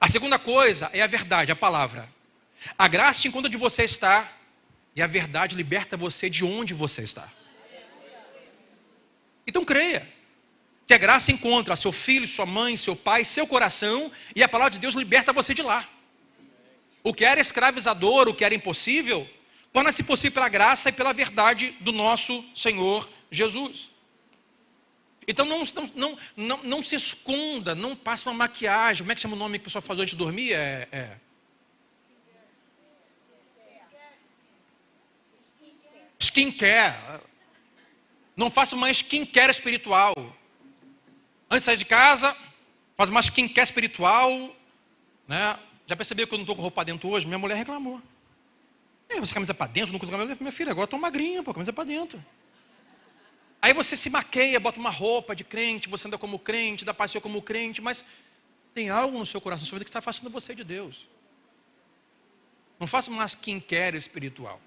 A: A segunda coisa é a verdade, a palavra. A graça te encontra onde você está e a verdade liberta você de onde você está. Então creia que a graça encontra seu filho, sua mãe, seu pai, seu coração, e a palavra de Deus liberta você de lá. O que era escravizador, o que era impossível, torna-se possível pela graça e pela verdade do nosso Senhor Jesus. Então não se esconda, não passe uma maquiagem. Como é que chama o nome que o pessoal faz antes de dormir? Skincare. Não faça uma skincare espiritual. Antes de sair de casa, faz uma skincare espiritual, né? Já percebeu que eu não estou com roupa dentro hoje? Minha mulher reclamou. Você camisa para dentro, não usa camisa. Minha filha, agora eu estou magrinha, camisa para dentro. Aí você se maqueia, bota uma roupa de crente, você anda como crente, dá passeio como crente, mas tem algo no seu coração, na sua vida, que está afastando você de Deus. Não faça uma skincare espiritual.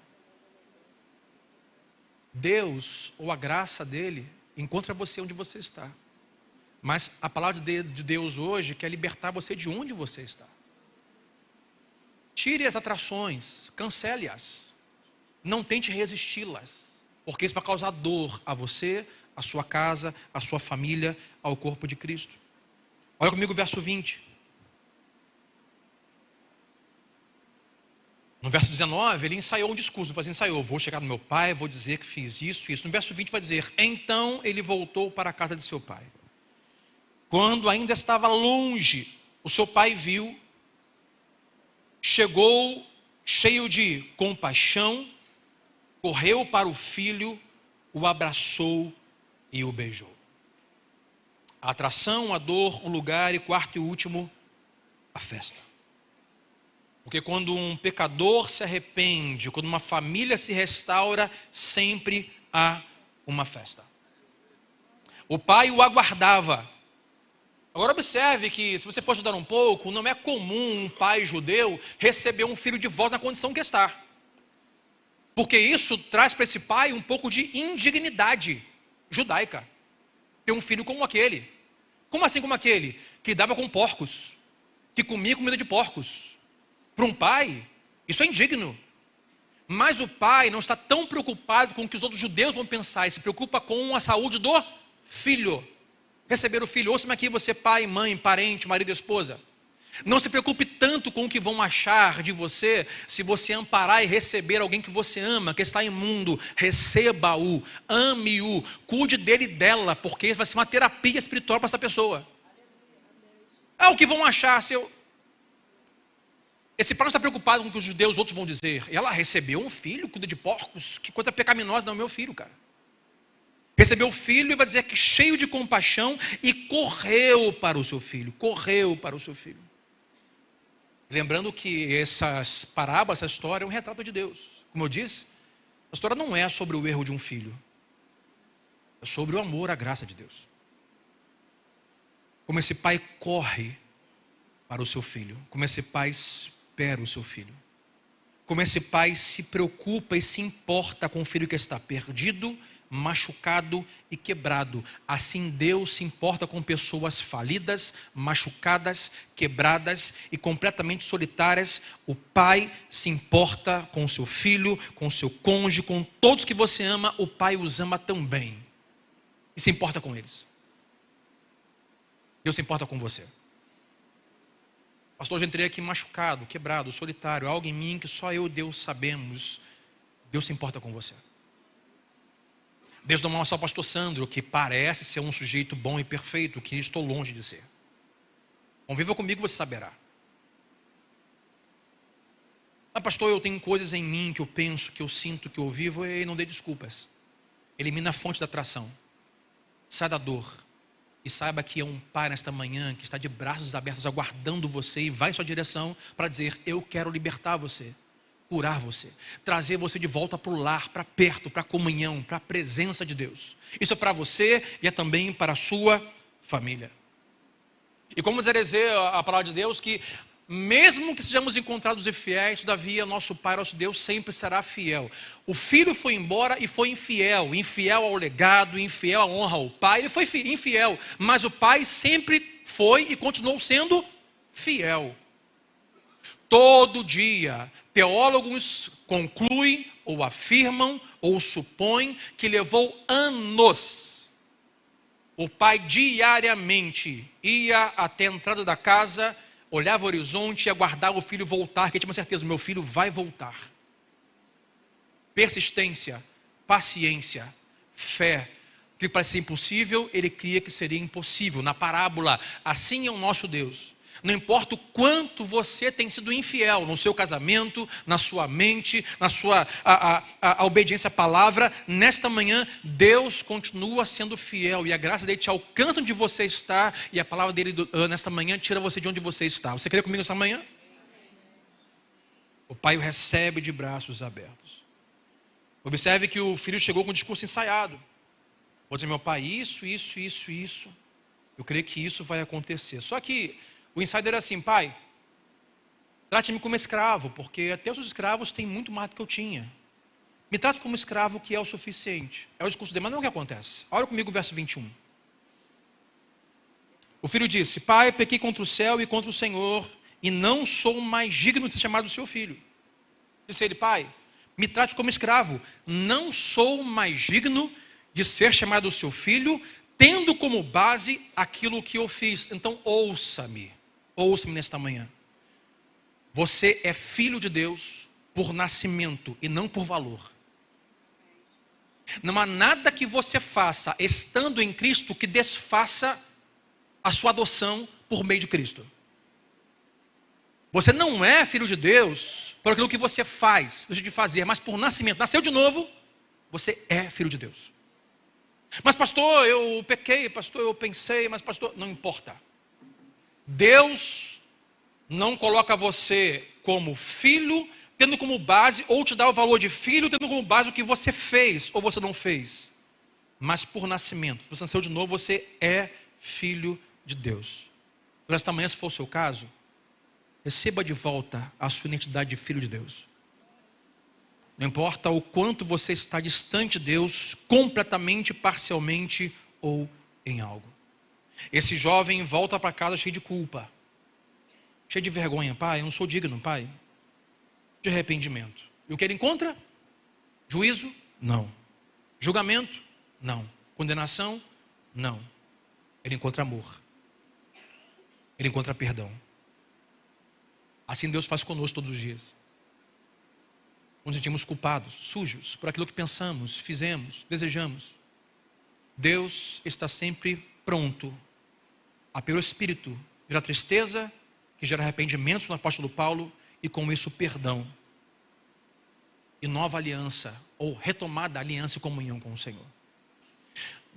A: Deus, ou a graça dele, encontra você onde você está. Mas a palavra de Deus hoje quer libertar você de onde você está. Tire as atrações, cancele-as. Não tente resisti-las, porque isso vai causar dor a você, a sua casa, a sua família, ao corpo de Cristo. Olha comigo o verso 20. No verso 19, ele ensaiou um discurso, vou chegar no meu pai, vou dizer que fiz isso, isso. No verso 20 vai dizer: então ele voltou para a casa de seu pai. Quando ainda estava longe, o seu pai viu, chegou cheio de compaixão correu para o filho, o abraçou e o beijou. A atração, a dor, o lugar e quarto e último, a festa. Porque quando um pecador se arrepende, quando uma família se restaura, sempre há uma festa. O pai o aguardava. Agora observe que, se você for estudar um pouco, não é comum um pai judeu receber um filho de volta na condição que está. Porque isso traz para esse pai um pouco de indignidade judaica. Ter um filho como aquele. Como assim como aquele? Que dava com porcos. Que comia comida de porcos. Para um pai, isso é indigno. Mas o pai não está tão preocupado com o que os outros judeus vão pensar. Ele se preocupa com a saúde do filho. Receber o filho. Ouça-me aqui, você pai, mãe, parente, marido e esposa. Não se preocupe tanto com o que vão achar de você, se você amparar e receber alguém que você ama, que está imundo. Receba-o, ame-o, cuide dele e dela, porque vai ser uma terapia espiritual para essa pessoa. É o que vão achar se eu... Esse pai não está preocupado com o que os judeus outros vão dizer. Ela recebeu um filho, cuida de porcos, que coisa pecaminosa, não é meu filho, cara. Recebeu o filho e vai dizer que cheio de compaixão e correu para o seu filho, correu para o seu filho. Lembrando que essas parábolas, essa história é um retrato de Deus. Como eu disse, a história não é sobre o erro de um filho. É sobre o amor, a graça de Deus. Como esse pai corre para o seu filho. Como esse pai espera o seu filho. Como esse pai se preocupa e se importa com o filho que está perdido, machucado e quebrado. Assim Deus se importa com pessoas falidas, machucadas, quebradas e completamente solitárias. O pai se importa com o seu filho, com o seu cônjuge, com todos que você ama. O pai os ama também e se importa com eles. Deus se importa com você. Pastor, eu entrei aqui machucado, quebrado, solitário, algo em mim que só eu e Deus sabemos. Deus se importa com você. Deus não é só o pastor Sandro, que parece ser um sujeito bom e perfeito, que estou longe de ser. Conviva comigo, você saberá. Ah, pastor, eu tenho coisas em mim que eu penso, que eu sinto, que eu vivo, e não dê desculpas. Elimina a fonte da atração. Sai da dor. E saiba que é um pai nesta manhã que está de braços abertos aguardando você e vai em sua direção para dizer: eu quero libertar você, curar você, trazer você de volta para o lar, para perto, para a comunhão, para a presença de Deus. Isso é para você e é também para a sua família. E como dizer a palavra de Deus, que mesmo que sejamos encontrados infiéis, todavia nosso Pai, nosso Deus sempre será fiel. O filho foi embora e foi infiel, infiel ao legado, infiel à honra ao pai. Ele foi infiel, mas o pai sempre foi e continuou sendo fiel. Todo dia, teólogos concluem, ou afirmam, ou supõem que levou anos. O pai diariamente ia até a entrada da casa, olhava o horizonte e aguardava o filho voltar, que tinha uma certeza: meu filho vai voltar. Persistência, paciência, fé. Que parecia impossível, ele cria que seria impossível. Na parábola, assim é o nosso Deus. Não importa o quanto você tem sido infiel no seu casamento, na sua mente, na sua a obediência à palavra, nesta manhã Deus continua sendo fiel e a graça dele te alcança onde você está e a palavra dele nesta manhã tira você de onde você está. Você crê comigo essa manhã? O pai o recebe de braços abertos. Observe que o filho chegou com o discurso ensaiado. Vou dizer: meu pai, isso. Eu creio que isso vai acontecer. Só que o ensaio era assim: pai, trate-me como escravo, porque até os escravos têm muito mais do que eu tinha. Me trate como escravo, que é o suficiente. É o discurso dele, mas não é o que acontece. Olha comigo o verso 21. O filho disse: pai, pequei contra o céu e contra o Senhor, e não sou mais digno de ser chamado seu filho. Disse ele: pai, me trate como escravo. Não sou mais digno de ser chamado seu filho, tendo como base aquilo que eu fiz. Então ouça-me nesta manhã. Você é filho de Deus por nascimento e não por valor. Não há nada que você faça estando em Cristo que desfaça a sua adoção por meio de Cristo. Você não é filho de Deus por aquilo que você faz, deixa de fazer, mas por nascimento. Nasceu de novo, Você é filho de Deus. Mas pastor, eu pequei, pastor, eu pensei, mas pastor, não importa. Deus não coloca você como filho, tendo como base, ou te dá o valor de filho, tendo como base o que você fez ou você não fez. Mas por nascimento, você nasceu de novo, você é filho de Deus. Por esta manhã, se for o seu caso, receba de volta a sua identidade de filho de Deus. Não importa o quanto você está distante de Deus, completamente, parcialmente ou em algo. Esse jovem volta para casa cheio de culpa, cheio de vergonha. Pai, eu não sou digno, pai. De arrependimento. E o que ele encontra? Juízo? Não. Julgamento? Não. Condenação? Não. Ele encontra amor. Ele encontra perdão. Assim Deus faz conosco todos os dias. Quando nos sentimos culpados, sujos, por aquilo que pensamos, fizemos, desejamos. Deus está sempre pronto a, pelo Espírito, gerar tristeza, que gera arrependimento no apóstolo Paulo, e com isso perdão. E nova aliança, ou retomada aliança e comunhão com o Senhor.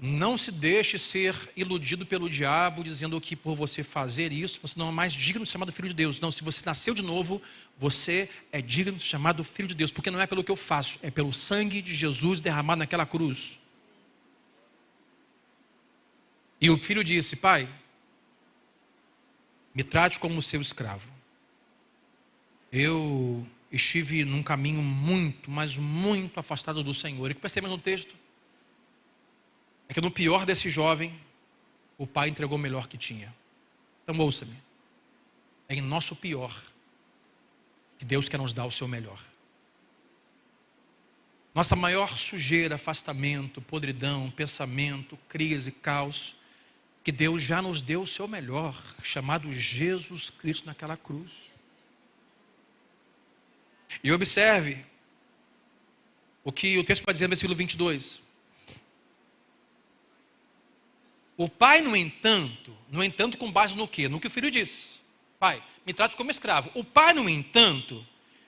A: Não se deixe ser iludido pelo diabo, dizendo que por você fazer isso, você não é mais digno de ser chamado filho de Deus. Não, se você nasceu de novo, você é digno de ser chamado filho de Deus. Porque não é pelo que eu faço, é pelo sangue de Jesus derramado naquela cruz. E o filho disse: pai, me trate como seu escravo. Eu estive num caminho muito, mas muito afastado do Senhor. E que percebemos no texto é que no pior desse jovem, o pai entregou o melhor que tinha. Então ouça-me, é em nosso pior que Deus quer nos dar o seu melhor. Nossa maior sujeira, afastamento, podridão, pensamento, crise, caos, que Deus já nos deu o seu melhor, chamado Jesus Cristo naquela cruz. E observe o que o texto vai dizer no versículo 22. O pai, no entanto, com base no quê? No que o filho disse: pai, me trate como escravo. O pai, no entanto,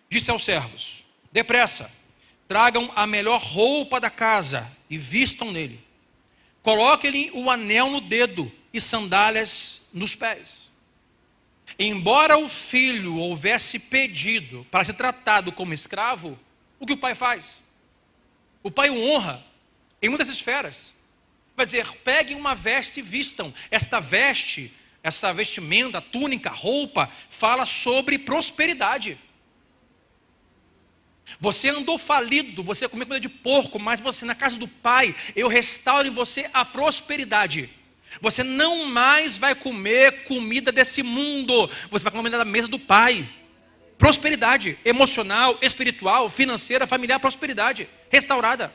A: disse aos servos: depressa, tragam a melhor roupa da casa e vistam nele. Coloquem-lhe o anel no dedo e sandálias nos pés. Embora o filho houvesse pedido para ser tratado como escravo, o que o pai faz? O pai o honra em muitas esferas. Vai dizer: peguem uma veste e vistam. Esta veste, essa vestimenta, túnica, roupa, fala sobre prosperidade. Você andou falido, você comeu comida de porco, mas você, na casa do pai, eu restauro em você a prosperidade. Você não mais vai comer comida desse mundo, você vai comer comida da mesa do pai. Prosperidade emocional, espiritual, financeira, familiar, prosperidade restaurada.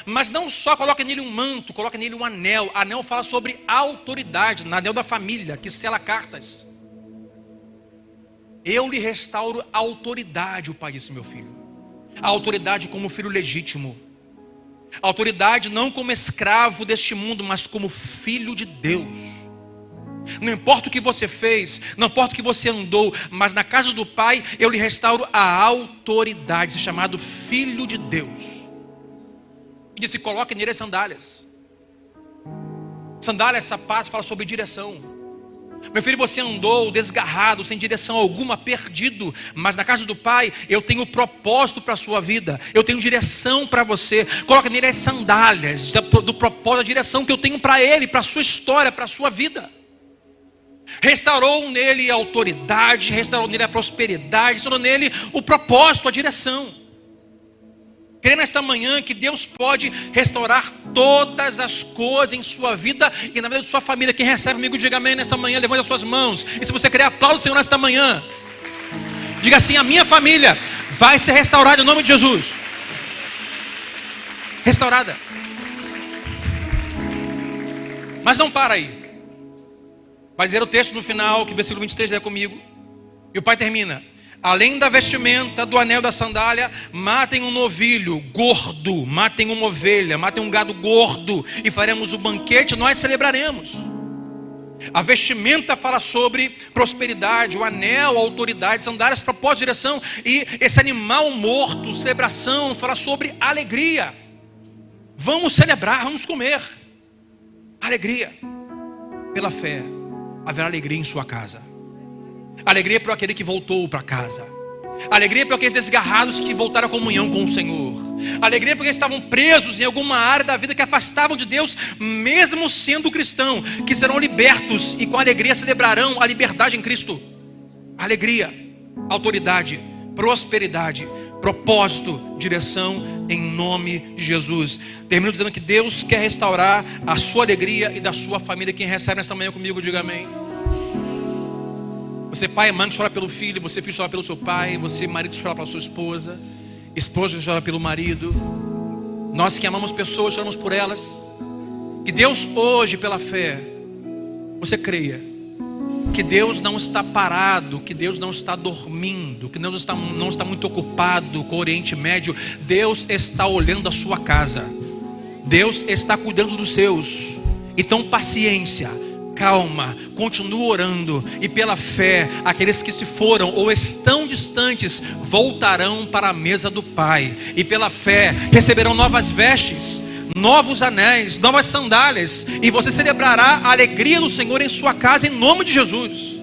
A: Mas não só coloca nele um manto, coloca nele um anel. Anel fala sobre autoridade, no anel da família, que sela cartas. Eu lhe restauro a autoridade, o pai disse: meu filho. A autoridade como filho legítimo. A autoridade não como escravo deste mundo, mas como filho de Deus. Não importa o que você fez, não importa o que você andou, mas na casa do pai eu lhe restauro a autoridade, ser chamado filho de Deus. E disse: coloque nele as sandálias. Sandálias, sapatos, fala sobre direção. Meu filho, você andou desgarrado, sem direção alguma, perdido. Mas na casa do pai, eu tenho propósito para a sua vida. Eu tenho direção para você. Coloque nele as sandálias do propósito, da direção que eu tenho para ele, para a sua história, para a sua vida. Restaurou nele a autoridade, restaurou nele a prosperidade, restaurou nele o propósito, a direção. Creio nesta manhã que Deus pode restaurar todas as coisas em sua vida e na vida de sua família. Quem recebe comigo, diga amém nesta manhã, levante as suas mãos. E se você quer, aplaude o Senhor nesta manhã. Diga assim: a minha família vai ser restaurada em nome de Jesus. Restaurada. Mas não para aí. Vai dizer o texto no final, que o versículo 23 é comigo. E o pai termina: além da vestimenta, do anel, da sandália, matem um novilho gordo, matem uma ovelha, matem um gado gordo, e faremos o banquete, nós celebraremos. A vestimenta fala sobre prosperidade, o anel, a autoridade, sandálias, propósito, direção, e esse animal morto, celebração, fala sobre alegria. Vamos celebrar, vamos comer. Alegria. Pela fé, haverá alegria em sua casa. Alegria para aquele que voltou para casa. Alegria para aqueles desgarrados que voltaram à comunhão com o Senhor. Alegria porque estavam presos em alguma área da vida que afastavam de Deus, mesmo sendo cristão, que serão libertos e com alegria celebrarão a liberdade em Cristo. Alegria, autoridade, prosperidade, propósito, direção, em nome de Jesus. Termino dizendo que Deus quer restaurar a sua alegria e da sua família. Quem recebe nessa manhã comigo, diga amém. Você pai e mãe chora pelo filho, você filho chora pelo seu pai, você marido chora pela sua esposa, esposa chora pelo marido. Nós que amamos pessoas, choramos por elas. Que Deus hoje, pela fé, você creia que Deus não está parado, que Deus não está dormindo, que Deus não está muito ocupado com o Oriente Médio. Deus está olhando a sua casa, Deus está cuidando dos seus. Então paciência, calma, continua orando, e pela fé, aqueles que se foram ou estão distantes, voltarão para a mesa do Pai, e pela fé, receberão novas vestes, novos anéis, novas sandálias, e você celebrará a alegria do Senhor em sua casa, em nome de Jesus.